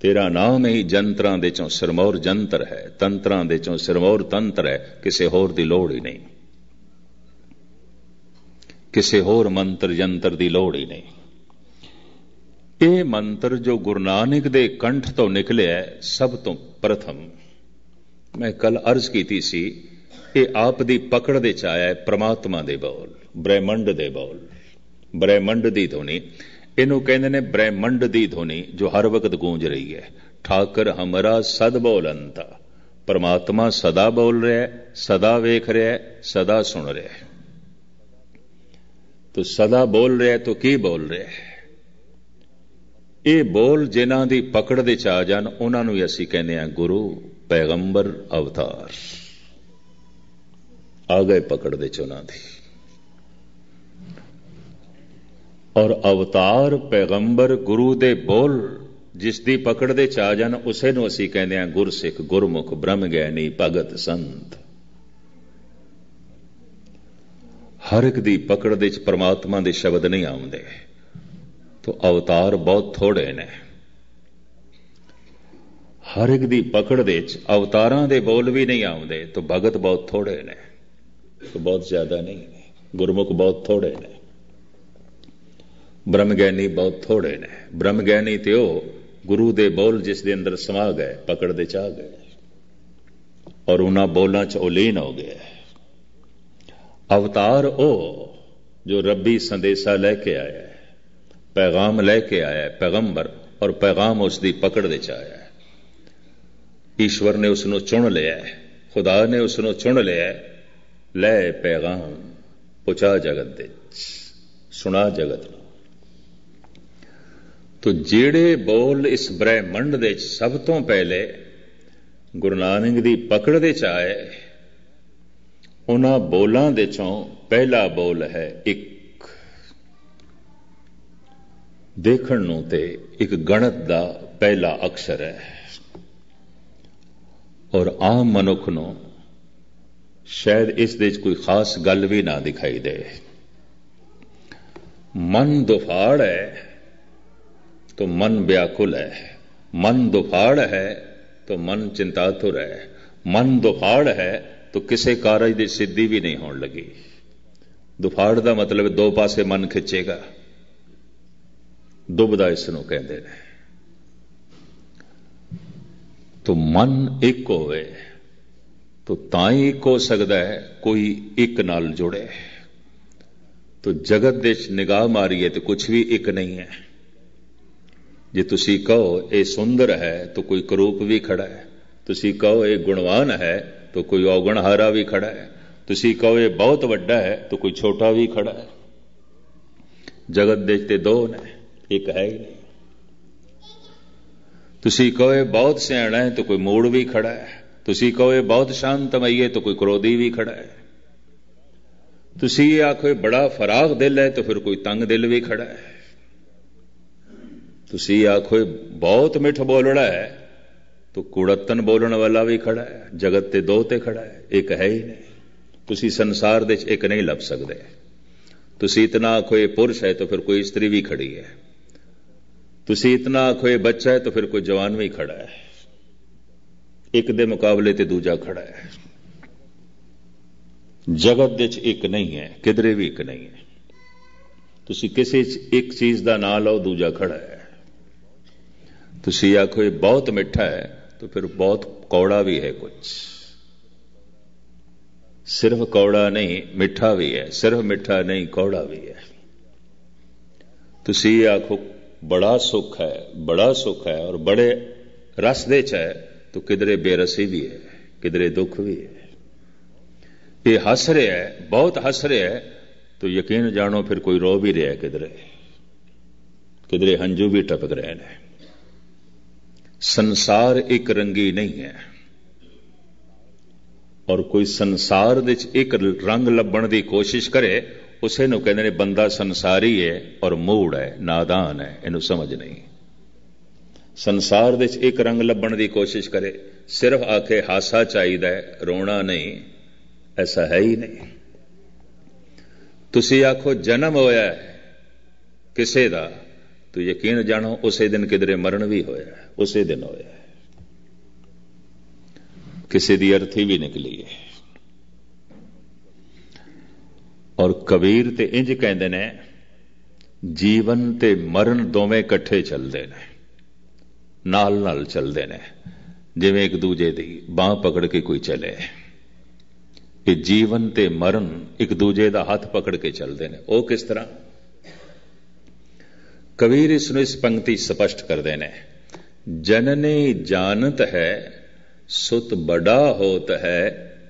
तेरा नाम ही जंत्रां दे चों सिरमौर जंत्र है, तंत्रां दे चों सिरमौर तंत्र है। किसी होर दी लोड़ ही नहीं, किसी होर मंत्र जंत्र दी लोड़ ही नहीं। ये मंत्र जो गुरु नानक दे कंठ तो निकले है सब तो प्रथम, मैं कल अर्ज की सी, ये आप दी पकड़ दे च आया है परमात्मा दे बोल, ब्रह्मंड दे बोल, ब्रह्मंड दी ध्वनि। इनू कहते ने ब्रह्मंड दी ध्वनि जो हर वक्त गूंज रही है। ठाकर हमरा सद बोलंता, परमात्मा सदा बोल रहा है, सदा वेख रहा है, सदा सुन रहा है। तो सदा बोल रहा है तो की बोल रहा है? ये बोल जिन्हां दी पकड़ दे च आ जान उन्हां नूं असीं कहने आ गुरु पैगंबर अवतार। आ गए पकड़ दे च उन्हां दी। और अवतार पैगंबर गुरु दे बोल जिस दी पकड़ दे च आ जान उसे नूं असीं कहने आ गुरसिख गुरमुख ब्रह्म ज्ञानी भगत संत। हर एक दी पकड़ दे च परमात्मा दे शब्द नहीं आउंदे तो अवतार बहुत थोड़े ने। हर एक दी पकड़ दे च अवतारां दे बोल भी नहीं आउंदे तो भगत बहुत थोड़े ने, तो बहुत ज्यादा नहीं ने। गुरमुख बहुत थोड़े ने, ब्रह्म ज्ञानी बहुत थोड़े ने। ब्रह्म ज्ञानी ते ओ गुरु दे बोल जिस दे अंदर समा गए, पकड़ दे च आ गए और उन्हां बोलां च उलीन हो गए। अवतार ओ जो रब्बी संदेशा लेके आया है, पैगाम लेके आया है, पैगंबर, और पैगाम उसकी पकड़ दे च आया है। ईश्वर ने उसनों चुन लिया है, खुदा ने उसनों चुन लिया है। ले पैगाम पुचा जगत दे, सुना जगत नूं। तो जेड़े बोल इस ब्रह्मंड दे सब तो पहले गुरु नानक दी पकड़ दे च आए, उन्हां बोलां दे चों पहला बोल है एक। देखण नूं ते एक गणत दा पहला अक्षर है और आम मनुख नूं शायद इस दे कोई खास गल भी ना दिखाई दे। मन दुफाड़ है तो मन व्याकुल है, मन दुफाड़ है तो मन चिंतातुर है, मन दुफाड़ है तो किसी कारज की सिद्धि भी नहीं होने लगी। दुफाड़ का मतलब दो पासे मन खिंचेगा, दुबदा इसनों कहते हैं। तो मन एक होवे तो ताई एक हो सकता है कोई एक नाल जुड़े। तो जगत दे निगाह मारीए तो कुछ भी एक नहीं है। जे तुसी कहो ये सुंदर है तो कोई करूप भी खड़ा है, तुसी कहो ये गुणवान है तो कोई औगणहारा भी खड़ा है, तुसी कहो ये बहुत वड्डा है तो कोई छोटा भी खड़ा है। जगत देखते दो ने, एक है ही नहीं। तुसी कहो ये बहुत सियाणा है तो कोई मूड भी खड़ा है, तुसी कहो ये बहुत शांतमई है तो कोई क्रोधी भी खड़ा है, तुसी ये आखो ये बड़ा फराग दिल है तो फिर कोई तंग दिल भी खड़ा है, तुसी ये आखो ये बहुत मिठ बोलना है तो कुड़तन बोलने वाला भी खड़ा है। जगत ते दो ते खड़ा है, एक है ही नहीं। तुसी संसार दे एक नहीं लभ सकते। तुसी इतना आखो ये पुरुष है तो फिर कोई स्त्री भी खड़ी है, तुसी इतना आखो ये बच्चा है तो फिर कोई जवान भी खड़ा है। एक दे मुकाबले ते दूजा खड़ा है। जगत दे एक नहीं है, किधरे भी एक नहीं है। तुसी किसी एक चीज का नाम लो, दूजा खड़ा है। तुसी आखो ये बहुत मिठा है तो फिर बहुत कौड़ा भी है कुछ। सिर्फ कौड़ा नहीं मिठा भी है, सिर्फ मिठा नहीं कौड़ा भी है। तुसी आखो बड़ा सुख है, बड़ा सुख है और बड़े रस दे च है तो किधरे बेरसी भी है, किधरे दुख भी है। ये हंस रहे है, बहुत हंस रहे है तो यकीन जानो फिर कोई रो भी रहा है, किधरे किधरे हंजू भी टपक रहे हैं। संसार एक रंगी नहीं है और कोई संसार दे एक रंग लभण की कोशिश करे उसे नूं कहंदे ने बंदा संसारी है और मूड़ है, नादान है, इनू समझ नहीं। संसार दे एक रंग लभण की कोशिश करे, सिर्फ आखे हासा चाहिए रोना नहीं, ऐसा है ही नहीं। तुसी आखो जन्म होया है किसे दा, तो यकीन जानो उसे दिन किधरे मरण भी होया, उसे दिन होया, किसी की अर्थी भी निकली है। और कबीर ते इंज कहते ने, जीवन ते मरण दोवें कट्ठे चलते हैं, नाल नाल चलते हैं, जिवें एक दूजे की बांह पकड़ के कोई चले। ये जीवन ते मरण एक दूजे का हाथ पकड़ के चलते हैं। वो किस तरह? कबीर इसनूं इस पंक्ति स्पष्ट करते हैं, जननी जानत है सुत बड़ा होत है,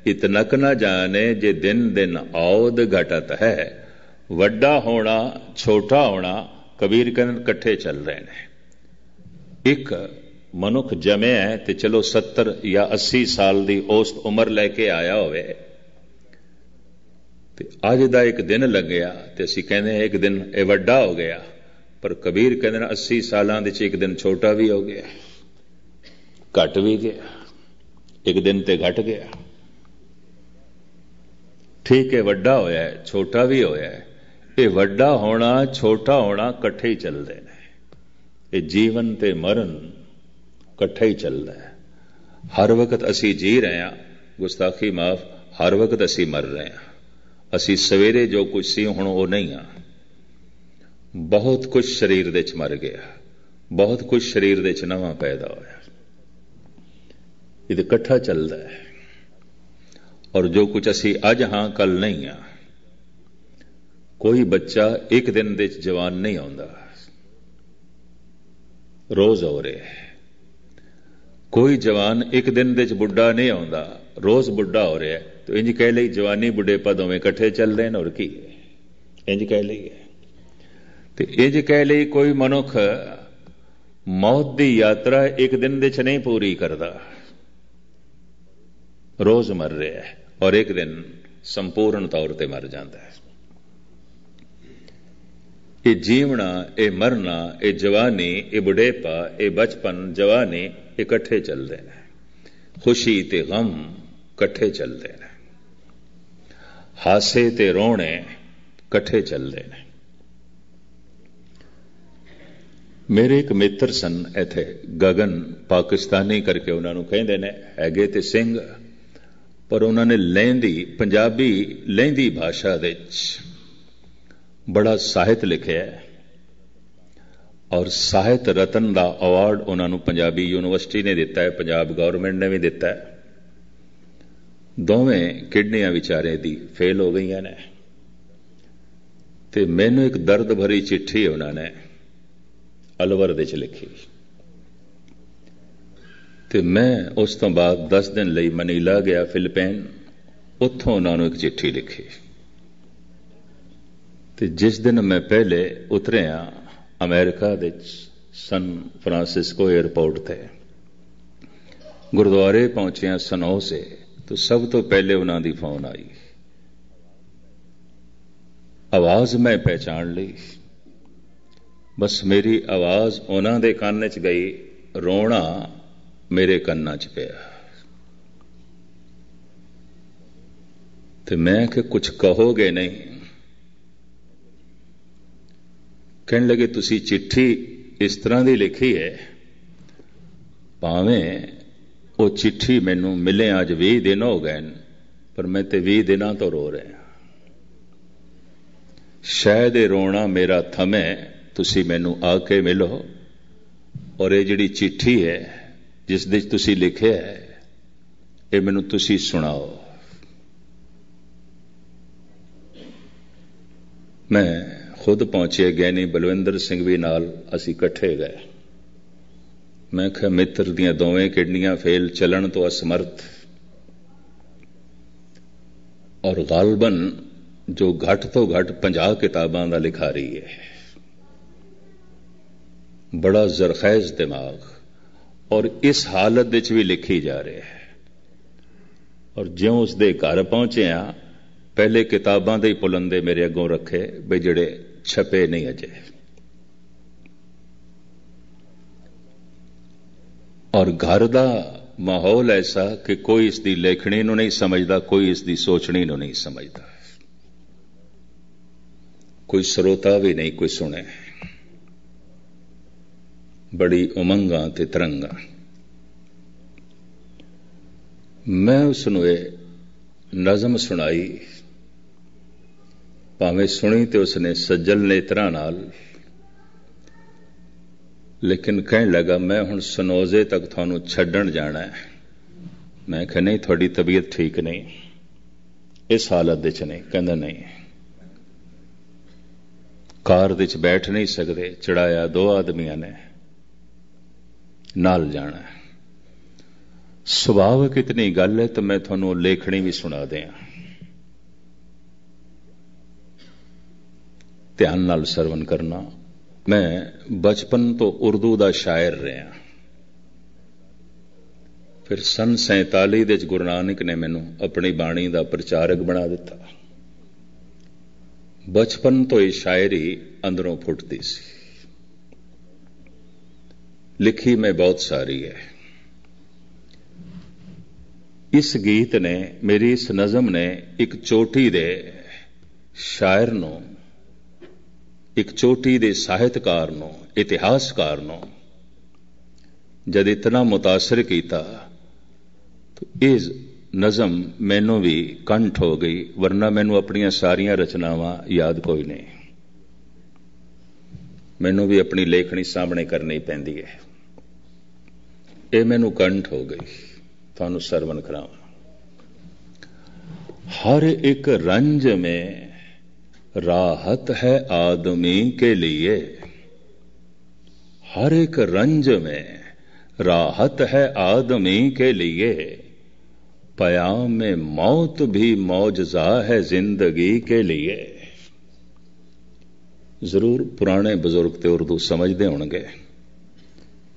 इतनक न जाने जे दिन दिन औद घटत है। वड्डा होना छोटा होना कबीर कहन कट्ठे चल रहे हैं। एक मनुख जमे है तो चलो 70 या 80 साल की औसत उम्र लैके आया होवे, ते अज दा एक दिन लग्या तो असीं कहते हैं एक दिन ये वड्डा हो गया, पर कबीर कहते हैं 80 सालां दे एक दिन छोटा भी हो गया, घट भी गया, एक दिन ते घट गया। ठीक है, वड्डा होया है, छोटा भी होया है। ये वड्डा होना छोटा होना कट्ठे ही चलते हैं। ये जीवन ते मरण कट्ठे ही चलता है। हर वक्त असी जी रहे हैं, गुस्ताखी माफ, हर वक्त असी मर रहे हैं। असी सवेरे जो कुछ सी हुण वो नहीं हाँ। बहुत कुछ शरीर दे च मर गया, बहुत कुछ शरीर दे च नवां पैदा होया। ये कट्ठा चलता है। और जो कुछ असी अज हाँ कल नहीं हाँ। कोई बच्चा एक दिन दे जवान नहीं आउंदा, रोज हो रहे है। कोई जवान एक दिन दे बुढ़ा नहीं आउंदा, रोज बुढ़ा हो रहा है। तो इंज कह ली जवानी बुढ़ेपा दोवें कट्ठे चल रहे हैं। और की इंज कह ली है। तो इंज कह ली कोई मनुख मौत की यात्रा एक दिन दे नहीं पूरी करता, रोज मर रहा है और एक दिन संपूर्ण तौर पर मर जाता है। ये जीवना, ये मरना, ये जवानी, ये बुढ़ेपा, ये बचपन, जवानी इकट्ठे चलते हैं। खुशी ते गम कट्ठे चलते हैं। हासे ते रोने कट्ठे चलते हैं। मेरे एक मित्र सन इत्थे गगन, पाकिस्तानी करके उन्होंने कहते ने, हैगे ते सिंह, पर उन्होंने लहंदी पंजाबी लहंदी भाषा दे बड़ा साहित्य लिखे है। और साहित्य रतन का अवार्ड उन्होंने पंजाबी यूनिवर्सिटी ने दिता है, पंजाब गवर्नमेंट ने भी दिता है। दोवें किडनियां विचारे दी फेल हो गई ने। ते मैनू एक दर्द भरी चिट्ठी उन्होंने अलवर दे च लिखी। ते मैं उस तो बाद 10 दिन लई मनीला गया, फिलिपीन, उत्थों उन्होंने एक चिट्ठी लिखी। ते जिस दिन मैं पहले उतरिया अमेरिका दे सन फ्रांसिस्को एयरपोर्ट थे, गुरुद्वारे पहुंचे सनौ से, तो सब तो पहले उन्होंने फोन आई। आवाज मैं पहचान ली, बस मेरी आवाज उन्होंने दे कान च गई, रोना मेरे कन्ना च पिया। तो मैं कि कुछ कहोगे नहीं? कहने लगे तुसी चिट्ठी इस तरह की लिखी है, भावें वो चिट्ठी मैनू मिले अज 20 दिन हो गए, पर मैं तो 20 दिनों तो रो रहा। शायद ये रोना मेरा थमे, तुसी मैनू आके मिलो। और ये जिहड़ी चिट्ठी है जिस दे तुसी लिखे है, ये मैनू तुसी सुनाओ। मैं खुद पहुंचे, ज्ञानी बलविंदर सिंह भी नाल, असी इकट्ठे गए। मैं कहा मित्र दियां दोवें किडनियां फेल, चलन तो असमर्थ, और गालबन जो घट तो घट 50 किताबां दा लिखा रही है। बड़ा जरखैज दिमाग, और इस हालत विच भी लिखी जा रही है। और ज्यों उसदे घर पहुंचे आ, पहले किताबां दे पुलंदे मेरे अगों रखे बई जिहड़े छपे नहीं अजे। और घर का माहौल ऐसा कि कोई इसकी लेखनी नूं नहीं समझदा, कोई इसकी सोचनी नूं नहीं समझदा, कोई श्रोता भी नहीं कोई सुने। बड़ी उमंगा ते तरंगा। मैं उसनूं नज़म सुनाई, भावें सुनी तो उसने सज्जल नेत्रां नाल, लेकिन कहण लगा मैं हुण सनोजे तक थानू छड्डण जाना है। मैं कहा नहीं, थोड़ी तबीयत ठीक नहीं, इस हालत विच नहीं। कहंदा नहीं, कार विच बैठ नहीं सकते, चढ़ाया 2 आदमियां ने, नाल जाना है। सुभाविक इतनी गल है तो मैं थानू लेखनी भी सुना दियां, ध्यान नाल सरवण करना। मैं बचपन तो उर्दू का शायर रहा, फिर सन 47 विच गुरु नानक ने मैनू अपनी बाणी का प्रचारक बना दिता। बचपन तो ये शायरी अंदरों फुटती सी, लिखी मैं बहुत सारी है। इस गीत ने, मेरी इस नज़म ने एक चोटी दे शायर नूं, एक चोटी दे साहित्यकार नूं, इतिहासकार नूं जद इतना मुतासर किया तो इस नज़म मैनू भी कंठ हो गई, वरना मैनू अपनियां सारियां रचनावां याद कोई नहीं। मैनू भी अपनी लेखनी सामने करनी पैंदी है, ये मैनू कंठ हो गई, थानू सरवण करावां। हर एक रंज में राहत है आदमी के लिए, हर एक रंज में राहत है आदमी के लिए, पयाम में मौत भी मौजज़ा है जिंदगी के लिए। जरूर पुराने बुजुर्ग ते उर्दू समझते होंगे,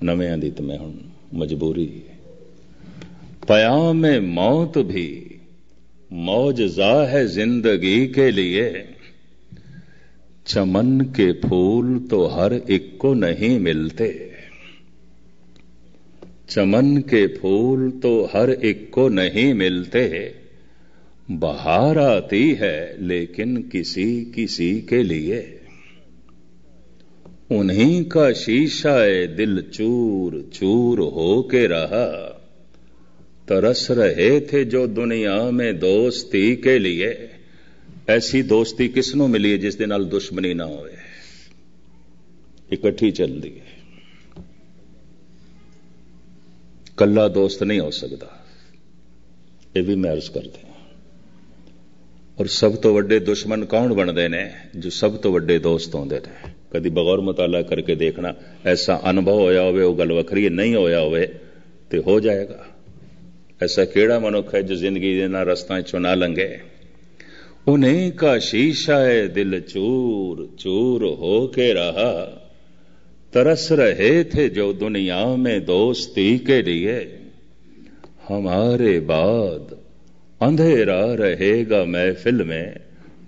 नवियां दी तो मैं हुण मजबूरी। पयाम में मौत भी मौजज़ा है जिंदगी के लिए, चमन के फूल तो हर एक को नहीं मिलते, चमन के फूल तो हर एक को नहीं मिलते, बहार आती है लेकिन किसी किसी के लिए, उन्हीं का शीशा दिल चूर चूर हो के रहा, तरस रहे थे जो दुनिया में दोस्ती के लिए। ऐसी दोस्ती किसनों मिली है जिस दे नाल दुश्मनी ना होए, इकट्ठी चल दी है। कल्ला दोस्त नहीं हो सकता, यह भी मैं अर्ज करते हैं। और सब तो वड्डे दुश्मन कौन बनते हैं? जो सब तो वड्डे दोस्त होंदे ने। कभी बगौर मुताला करके देखना, ऐसा अनुभव होया होवे वो गल वखरी है, नहीं होया होवे तो हो जाएगा। ऐसा केड़ा मनुख है जो जिंदगी दे ना रस्ता चो ना लंघे। उन्हीं का शीशा है दिल चूर चूर हो के रहा, तरस रहे थे जो दुनिया में दोस्ती के लिए, हमारे बाद अंधेरा रहेगा महफिल में,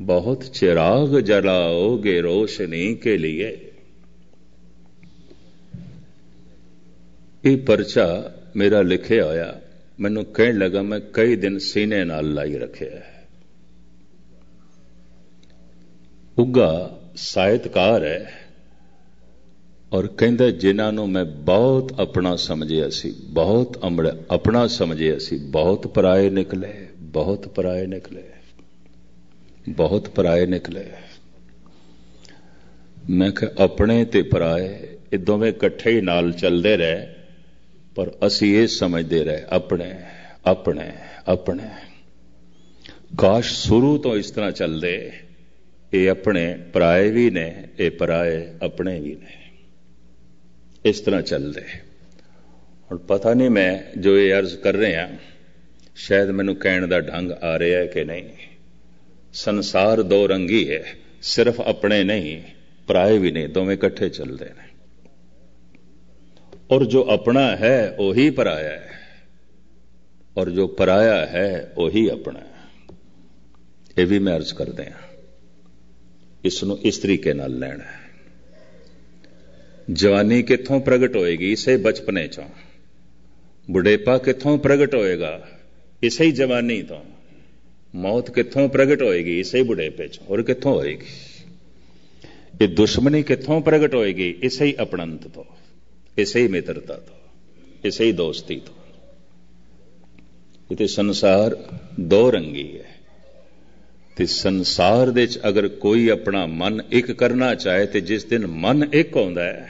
बहुत चिराग जलाओगे रोशनी के लिए। ये परचा मेरा लिखे होया, मैनू कहने लगा मैं कई दिन सीने नाल लाई रखे है। उगा साहित्यकार है और कहंदा जिन्होंने मैं बहुत अपना समझिया सी, बहुत अपना समझिया सी, बहुत पराए निकले, बहुत पराए निकले, बहुत पराए निकले। मैं कहा अपने ते पराए ये दोवें इकट्ठे ही नाल चलते रहे, पर असी ये समझते रहे अपने अपने अपने। काश शुरू तो इस तरह चलते, ये अपने पराए भी ने, ये पराए अपने भी ने, इस तरह चलते। और पता नहीं मैं जो ये अर्ज कर रहे हैं शायद मैनू कहने का ढंग आ रहा है कि नहीं। संसार दो रंगी है, सिर्फ अपने नहीं पराए भी नहीं, दोवें इकट्ठे चलते हैं। और जो अपना है वही पराया है, और जो पराया है वही अपना है। यह भी मैं अर्ज करते हैं, इसनों इस तरीके नाल लेना है। जवानी कित्थों प्रगट होएगी? इसे बचपने चों। बुढ़ेपा कित्थों प्रगट होएगा? इसे ही जवानी तो। मौत कित्थों प्रगट होएगी? इसे ही बुढ़ेपे चों। और कित्थों होएगी? ये दुश्मनी कित्थों प्रगट होएगी? इसे ही अपणंत तो, इसे ही मित्रता तो, इसे ही दोस्ती तो। ये संसार दो रंगी है ते संसार दे अगर कोई अपना मन एक करना चाहे तो जिस दिन मन एक होंदा है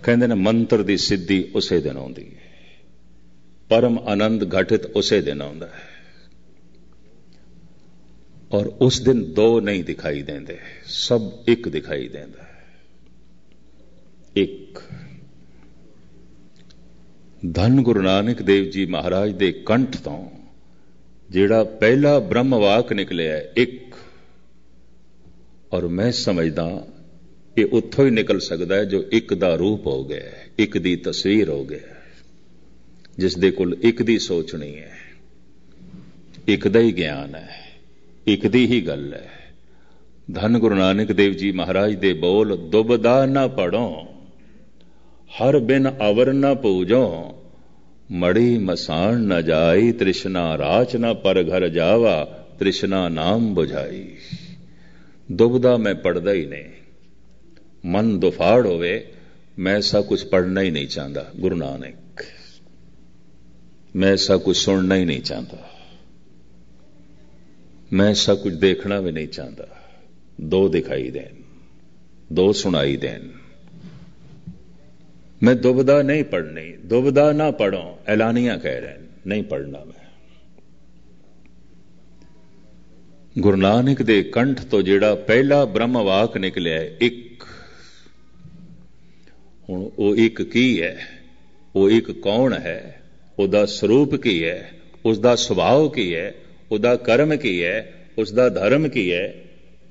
कहंदे ने मंत्र दी सिद्धि उसे दिन आउंदी है, परम आनंद घटित उसे दिन आउंदा है। और उस दिन दो नहीं दिखाई देंदे, सब एक दिखाई देंदा है। एक धन गुरु नानक देव जी महाराज दे कंठ तो ਜਿਹੜਾ ਪਹਿਲਾ ब्रह्म वाक निकलिया एक, और मैं समझदा ये उत्थों ही निकल सकता है जो एक दा रूप हो गया, एक दी तस्वीर हो गया, जिस दे कोल एक दी सोच नहीं है, एक दा ही ज्ञान है, एक दी ही गल है। धन गुरु नानक देव जी महाराज दे बोल, दुबदा ना पढ़ो हर बिन अवर न पूजो, मड़ी मसान न जाई तृष्णा राच न पर घर जावा, तृष्णा नाम बुझाई। दुबदा मैं पढ़दा ही नहीं, मन दुफाड़ होवे, मैं ऐसा कुछ पढ़ना ही नहीं चाहता गुरु नानक, मैं ऐसा कुछ सुनना ही नहीं चाहता, मैं ऐसा कुछ देखना भी नहीं चाहता। दो दिखाई देन, दो सुनाई देन। मैं दुबदा नहीं पढ़नी, दुबदा ना पढ़ो, ऐलानिया कह रहे हैं, नहीं पढ़ना मैं। गुरु नानक दे कंठ तो जेड़ा पहला ब्रह्म वाक निकलिया एक, हुण वो एक की है, वो एक कौन है, उसदा स्वरूप की है, उसदा सुभाव की है, उसदा कर्म की है, उसदा धर्म की है,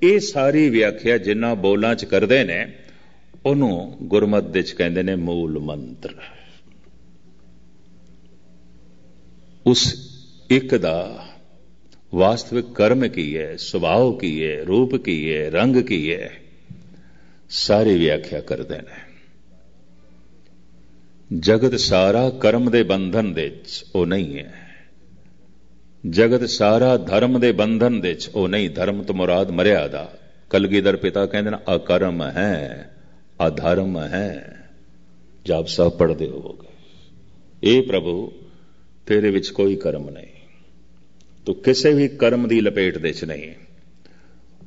ये सारी व्याख्या जिन्ना बोलां च करदे ने ਉਹਨੂੰ ਗੁਰਮਤਿ ਵਿੱਚ ਕਹਿੰਦੇ ਨੇ ਮੂਲ ਮੰਤਰ। ਉਸ ਇੱਕ ਦਾ ਵਾਸਤਵਿਕ ਕਰਮ ਕੀ ਹੈ, ਸੁਭਾਅ ਕੀ ਹੈ, ਰੂਪ ਕੀ ਹੈ, ਰੰਗ ਕੀ ਹੈ, ਸਾਰੀ ਵਿਆਖਿਆ ਕਰਦੇ ਨੇ। ਜਗਤ ਸਾਰਾ ਕਰਮ ਦੇ ਬੰਧਨ ਦੇ ਵਿੱਚ ਉਹ ਨਹੀਂ ਹੈ, ਜਗਤ ਸਾਰਾ ਧਰਮ ਦੇ ਬੰਧਨ ਦੇ ਵਿੱਚ ਉਹ ਨਹੀਂ। ਧਰਮ ਤੋਂ ਮੁਰਾਦ ਮਰਿਆਦਾ। ਕਲਗੀਧਰ ਪਿਤਾ ਕਹਿੰਦੇ ਨੇ ਅਕਰਮ ਹੈ, अधर्म है। जाप साहब पढ़ते होवोगे, ए प्रभु तेरे विच कोई कर्म नहीं, तू किसी भी कर्म की लपेट दे च नहीं,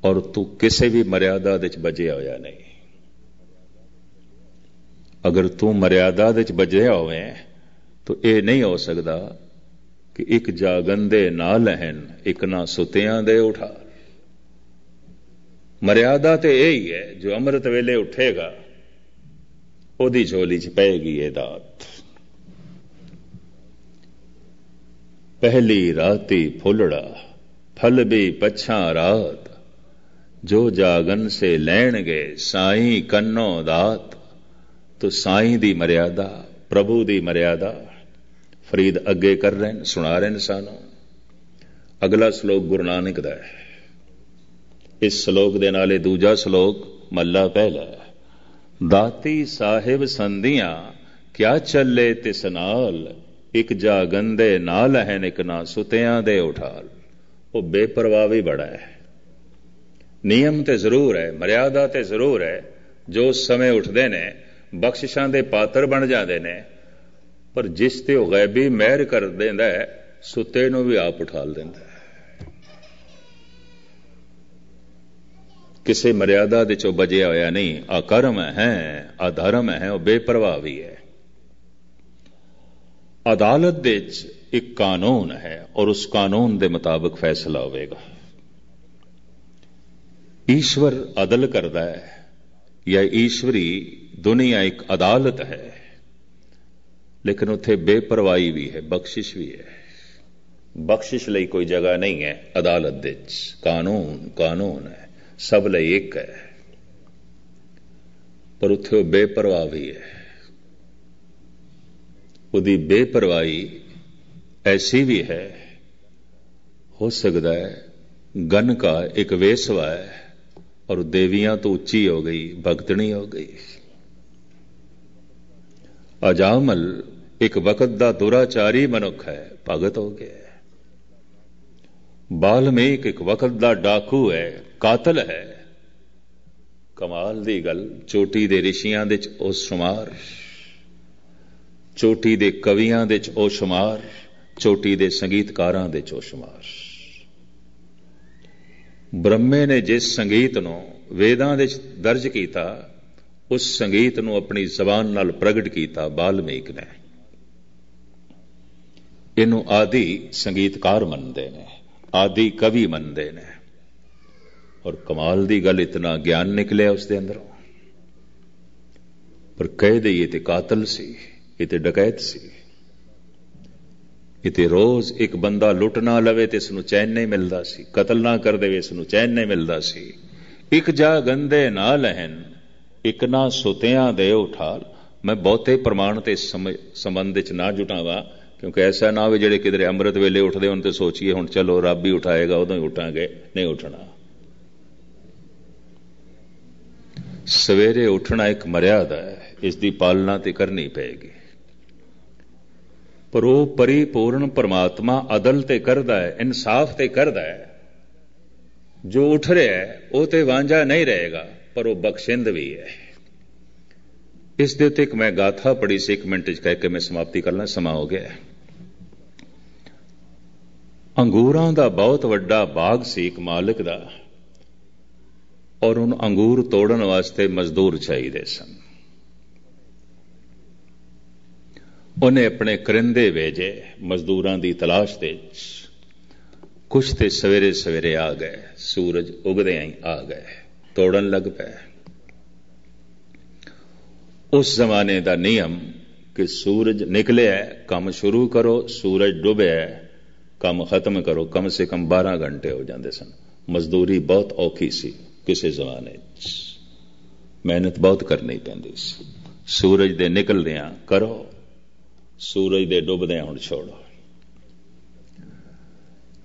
और तू किसी भी मर्यादा दे च बजिया होया नहीं। अगर तू मर्यादा दे च बजिया होवे तो यह नहीं हो सकता कि एक जागंदे ना लहन, एक ना सुतियां दे उठा। मर्यादा तो यही है, जो अमृत वेले उठेगा ओदी झोली च पेगी ये दात। पहली राती फुलड़ा फल भी पछा रात, जो जागन से लैण गए साई कन्नो दात। तो साई दी मर्यादा, प्रभु दी मर्यादा फरीद अगे कर रहे हैं, सुना रहे हैं सानू। अगला श्लोक गुरु नानक दा है। इस श्लोक दे नाले दूजा श्लोक मल्ला पहला, दाती साहिब संधियां क्या चले तिस नाल, एक जागंदे नाल है एक ना सुतियां दे उठाल। वो बेपरवाह भी बड़ा है। नियम ते जरूर है, मर्यादा ते जरूर है, जो उस समय उठते ने बख्शिशां दे पात्र बन जाते ने, पर जिस ते वो गैबी मेहर कर देंदा है सुते नूं भी आप उठाल देंदा है। किसी मर्यादा दे चो बजिया होया नहीं। अकर्म है, अधर्म है, वो बेपरवाह भी है। अदालत दे एक कानून है और उस कानून दे मुताबिक फैसला होगा। ईश्वर अदल करता है या ईश्वरी दुनिया एक अदालत है, लेकिन उत्थे बेपरवाही भी है, बख्शिश भी है। बख्शिश लई कोई जगह नहीं है अदालत दे। कानून कानून है, सब लई एक है, पर उत्थे बेपरवाह भी है। उदी बेपरवाही ऐसी भी है, हो सकता है गन का एक वेसवा है और देवियां तो ऊंची हो गई, भक्तनी हो गई। अजामल एक वक्त दा दुराचारी मनुख है, भगत हो गया। बाल्मीक एक वक्त दा डाकू है, कातल है। कमाल दी गल, चोटी दे ऋषियां दे च ओ शुमार, चोटी दे कवियां दे च ओ शुमार, चोटी दे संगीतकारां दे च ओ शुमार। ब्रह्मे ने जिस संगीत नूं वेदां दे च दर्ज कीता, उस संगीत नूं अपनी जबान नाल प्रगट कीता बाल्मीक ने। इनू आदि संगीतकार मनते ने, आदि कवि मनते ने। और कमाल दी गल, इतना ज्ञान निकलिया उसके अंदरों। पर कह दे ये ते कातल सी, ये ते डकैत सी। ये ते रोज एक बंदा लुट ना लवे ते इसनूं चैन नहीं मिलता सी, कतल ना कर देवे इसनूं चैन नहीं मिलता सी। एक जा गंदे ना लहन, एक ना सुतियां दे उठाल। मैं बहुते प्रमाण ते संबंध च ना जुटावा, क्योंकि ऐसा ना हो जेडे किधरे अमृत वेले उठते हों तो सोचिए हुण चलो रब ही उठाएगा, उदों ही उठांगे। नहीं उठना। सवेरे उठना एक मर्यादा है, इसकी पालना तो करनी पेगी। पर वो परिपूर्ण परमात्मा अदल ते करदा है, इंसाफ ते करदा है। जो उठ रहा है वो तो वांझा नहीं रहेगा, पर वो बख्शिंद भी है। इस दे उत्ते एक मैं गाथा पढ़ी सी, 1 मिनट कह के मैं समाप्ति करना, समा हो गया। अंगूरां दा बहुत वड्डा बाग सी एक मालिक दा, और उन अंगूर तोड़न वास्ते मजदूर चाहिए सन। उन्हें अपने करिंदे भेजे मजदूरां दी तलाश दे। कुछ ते सवेरे सवेरे आ गए, सूरज उगदे ही आ गए, तोड़न लग पे। उस जमाने का नियम कि सूरज निकले है काम शुरू करो, सूरज डुबे है काम खत्म करो। कम से कम 12 घंटे हो जाते सन। मजदूरी बहुत औखी सी किसी जमाने, मेहनत बहुत करनी पैंदी सी। सूरज दे निकलदियां करो, सूरज दे डुबदियां हुण छोड़ो।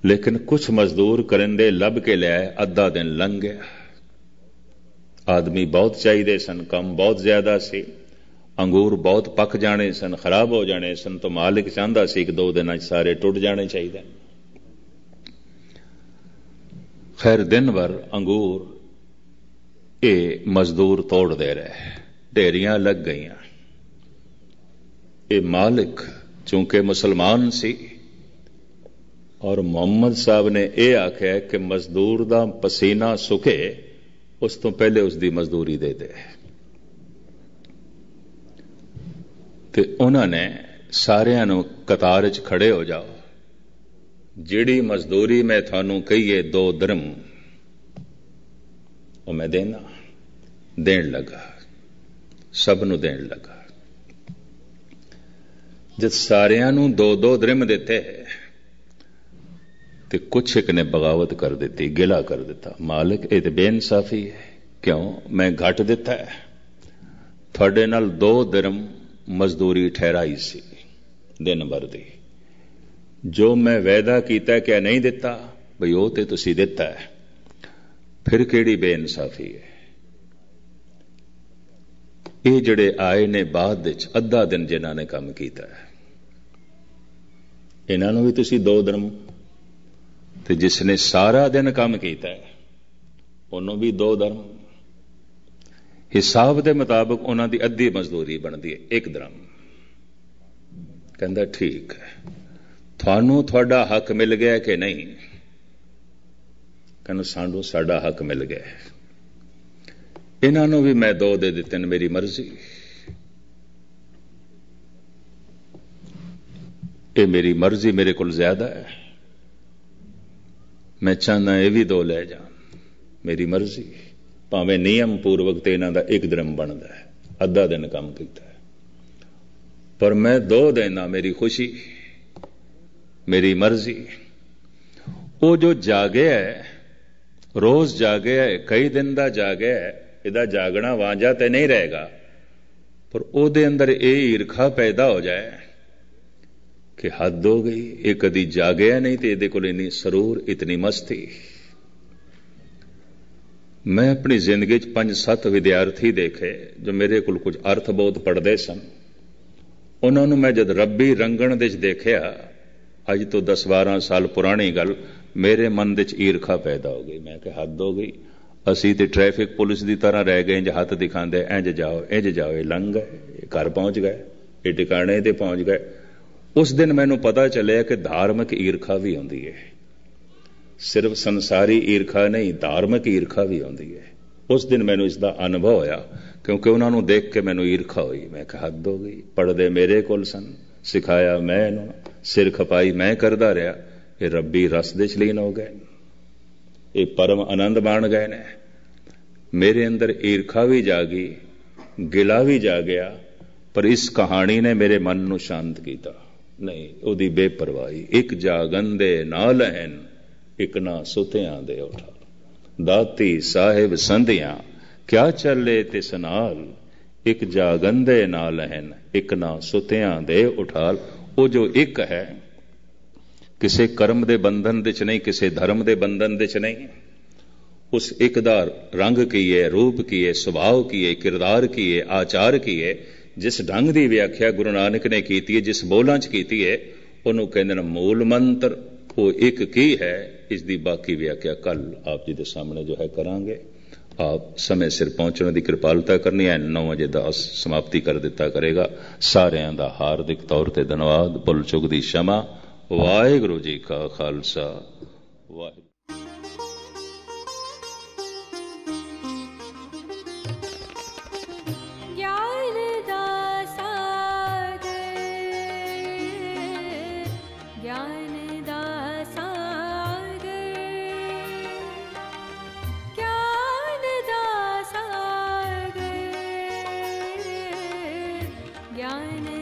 लेकिन कुछ मजदूर करिंदे लभ के लिया, अद्धा दिन लंघ गया। आदमी बहुत चाहिए सन, काम बहुत ज्यादा सी, अंगूर बहुत पक जाने सन, खराब हो जाने सन। तो मालिक चाहता सी कि 2 दिन सारे टुट जाने चाहिए। खैर दिन भर अंगूर ये मजदूर तोड़ दे रहे, ढेरियां लग गई। ये मालिक चूंकि मुसलमान सी, और मोहम्मद साहब ने यह आख्या कि मजदूर दा पसीना सुखे उस तो पहले उसकी मजदूरी दे दे। ते उन्होंने सारियां नूं कतार च खड़े हो जाओ, जिहड़ी मजदूरी मैं थानू कहीए 2 दिरहम वो मैं देना। देन लगा, सब नूं देन लगा। जब सारियां नूं 2-2 दिरहम दिते तो कुछ एक ने बगावत कर दी, गिला कर दिता। मालिक ये तो बेइंसाफी है, क्यों मैं घट दिता है? थोड़े नाल 2 दिरहम मजदूरी ठहराई सी दिन भर दी, जो मैं वायदा किया क्या नहीं दिता बई वो तो तुसी दिता है, फिर केड़ी बेइंसाफी है? ये जड़े आए ने बाद विच अद्धा दिन जिन्हां ने काम किया है, इन्हां नूं भी तुसी 2 दिरहम, ते जिसने सारा दिन काम किया है उन्होंने भी 2 दिरहम। हिसाब के मुताबिक उन्होंने अद्धी मजदूरी बनती है 1 दिरहम। कहता ठीक है, थानू थोड़ा हक मिल गया कि नहीं? कहना सानू साडा हक मिल गया, इन्हों भी मैं 2 दे दिते, मेरी मर्जी। ये मेरी मर्जी, मेरे को ज्यादा है, मैं चाहना ये भी 2 ले जा, मेरी मर्जी। भावें नियम पूर्वक तो इन्हों का 1 दिरहम बनता है, अद्धा दिन काम किया है, पर मैं 2 देना, मेरी खुशी, मेरी मर्जी। वो जो जागे है, रोज जागे है, कई दिन का जागे है, इहदा जागना वांझा तो नहीं रहेगा, पर ओदे अंदर ये ईर्खा पैदा हो जाए कि हद हो गई, ये कदी जागया नहीं तो ये कोल इन्नी सरूर, इतनी मस्ती। मैं अपनी जिंदगी 5-7 विद्यार्थी देखे जो मेरे को कुछ अर्थबोध पढ़ते सन, ਉਹਨਾਂ ਨੂੰ ਮੈਂ ਜਦ ਰੱਬੀ ਰੰਗਣ ਦੇ 'ਚ ਦੇਖਿਆ, ਅੱਜ ਤੋਂ 10-12 ਸਾਲ ਪੁਰਾਣੀ ਗੱਲ, ਮੇਰੇ ਮਨ ਦੇ 'ਚ ਈਰਖਾ ਪੈਦਾ ਹੋ ਗਈ। ਮੈਂ ਕਿਹਾ ਹੱਦ ਹੋ ਗਈ, ਅਸੀਂ ਤੇ ਟ੍ਰੈਫਿਕ ਪੁਲਿਸ ਦੀ ਤਰ੍ਹਾਂ ਰਹਿ ਗਏ, ਇੰਜ ਹੱਥ ਦਿਖਾਉਂਦੇ, ਇੰਜ ਜਾਓ ਇੰਜ ਜਾਓ, ਇਹ ਲੰਘ ਗਏ, ਇਹ ਘਰ ਪਹੁੰਚ ਗਏ, ਇਹ ਟਿਕਾਣੇ ਤੇ ਪਹੁੰਚ ਗਏ। ਉਸ ਦਿਨ ਮੈਨੂੰ ਪਤਾ ਚੱਲਿਆ ਕਿ ਧਾਰਮਿਕ ਈਰਖਾ ਵੀ ਹੁੰਦੀ ਹੈ, ਸਿਰਫ ਸੰਸਾਰੀ ਈਰਖਾ ਨਹੀਂ, ਧਾਰਮਿਕ ਈਰਖਾ ਵੀ ਹੁੰਦੀ ਹੈ। ਉਸ ਦਿਨ ਮੈਨੂੰ ਇਸ ਦਾ ਅਨੁਭਵ ਹੋਇਆ, ਕਿਉਂਕਿ ਉਹਨਾਂ ਨੂੰ ਦੇਖ ਕੇ ਮੈਨੂੰ ਈਰਖਾ ਹੋਈ। ਮੈਂ ਕਿਹਾ ਹੱਦ ਹੋ ਗਈ, ਪੜ੍ਹਦੇ ਮੇਰੇ ਕੋਲ ਸਨ, ਸਿਖਾਇਆ ਮੈਂ ਇਹਨੂੰ, ਸਿਰ ਖਪਾਈ ਮੈਂ ਕਰਦਾ ਰਿਹਾ, ਇਹ ਰੱਬੀ ਰਸ ਦੇ 'ਚ ਲੀਨ ਹੋ ਗਏ, ਇਹ ਪਰਮ ਆਨੰਦ ਮਾਣ ਗਏ ਨੇ। ਮੇਰੇ ਅੰਦਰ ਈਰਖਾ ਵੀ ਜਾਗੀ, ਗਿਲਾ ਵੀ ਜਾਗਿਆ, ਪਰ ਇਸ ਕਹਾਣੀ ਨੇ ਮੇਰੇ ਮਨ ਨੂੰ ਸ਼ਾਂਤ ਕੀਤਾ। ਨਹੀਂ, ਉਹਦੀ ਬੇਪਰਵਾਹੀ, ਇੱਕ ਜਾਗਨ ਦੇ ਨਾਲ ਹਨ, ਇੱਕ ਨਾ ਸੁਤਿਆਂ ਦੇ ਉਠਾ, ਦਾਤੀ ਸਾਹਿਬ ਸੰਧਿਆਂ ਕਿਆ ਚੱਲੇ ਤਿਸ ਨਾਲ, ਇੱਕ ਜਾਗਨ ਦੇ ਨਾਲ ਹਨ, ਇੱਕ ਨਾ ਸੁਤਿਆਂ ਦੇ ਉਠਾਲ। ਉਹ ਜੋ ਇੱਕ ਹੈ, ਕਿਸੇ ਕਰਮ ਦੇ ਬੰਧਨ ਦੇ 'ਚ ਨਹੀਂ, ਕਿਸੇ ਧਰਮ ਦੇ ਬੰਧਨ ਦੇ 'ਚ ਨਹੀਂ। ਉਸ ਇੱਕ ਦਾ ਰੰਗ ਕੀ ਹੈ, ਰੂਪ ਕੀ ਹੈ, ਸੁਭਾਅ ਕੀ ਹੈ, ਕਿਰਦਾਰ ਕੀ ਹੈ, ਆਚਾਰ ਕੀ ਹੈ, ਜਿਸ ਢੰਗ ਦੀ ਵਿਆਖਿਆ ਗੁਰੂ ਨਾਨਕ ਨੇ ਕੀਤੀ ਹੈ, ਜਿਸ ਬੋਲਾਂ 'ਚ ਕੀਤੀ ਹੈ, ਉਹਨੂੰ ਕਹਿੰਦੇ ਨੇ ਮੂਲ ਮੰਤਰ। ਉਹ ਇੱਕ ਕੀ ਹੈ, ਇਸ ਦੀ ਬਾਕੀ ਵਿਆਖਿਆ ਕੱਲ ਆਪ ਜੀ ਦੇ ਸਾਹਮਣੇ ਜੋ ਹੈ ਕਰਾਂਗੇ। ਆਪ ਸਮੇਂ ਸਿਰ ਪਹੁੰਚਣ ਦੀ ਕਿਰਪਾਲਤਾ ਕਰਨੀ ਹੈ। 9 ਵਜੇ ਦਾ ਸਮਾਪਤੀ ਕਰ ਦਿੱਤਾ ਕਰੇਗਾ। ਸਾਰਿਆਂ ਦਾ ਹਾਰਦਿਕ ਤੌਰ ਤੇ ਧੰਨਵਾਦ, ਭੁੱਲ ਚੁੱਕ ਦੀ क्षमा। ਵਾਹਿਗੁਰੂ ਜੀ ਕਾ ਖਾਲਸਾ, ਵਾਹਿਗੁਰੂ। ज्ञान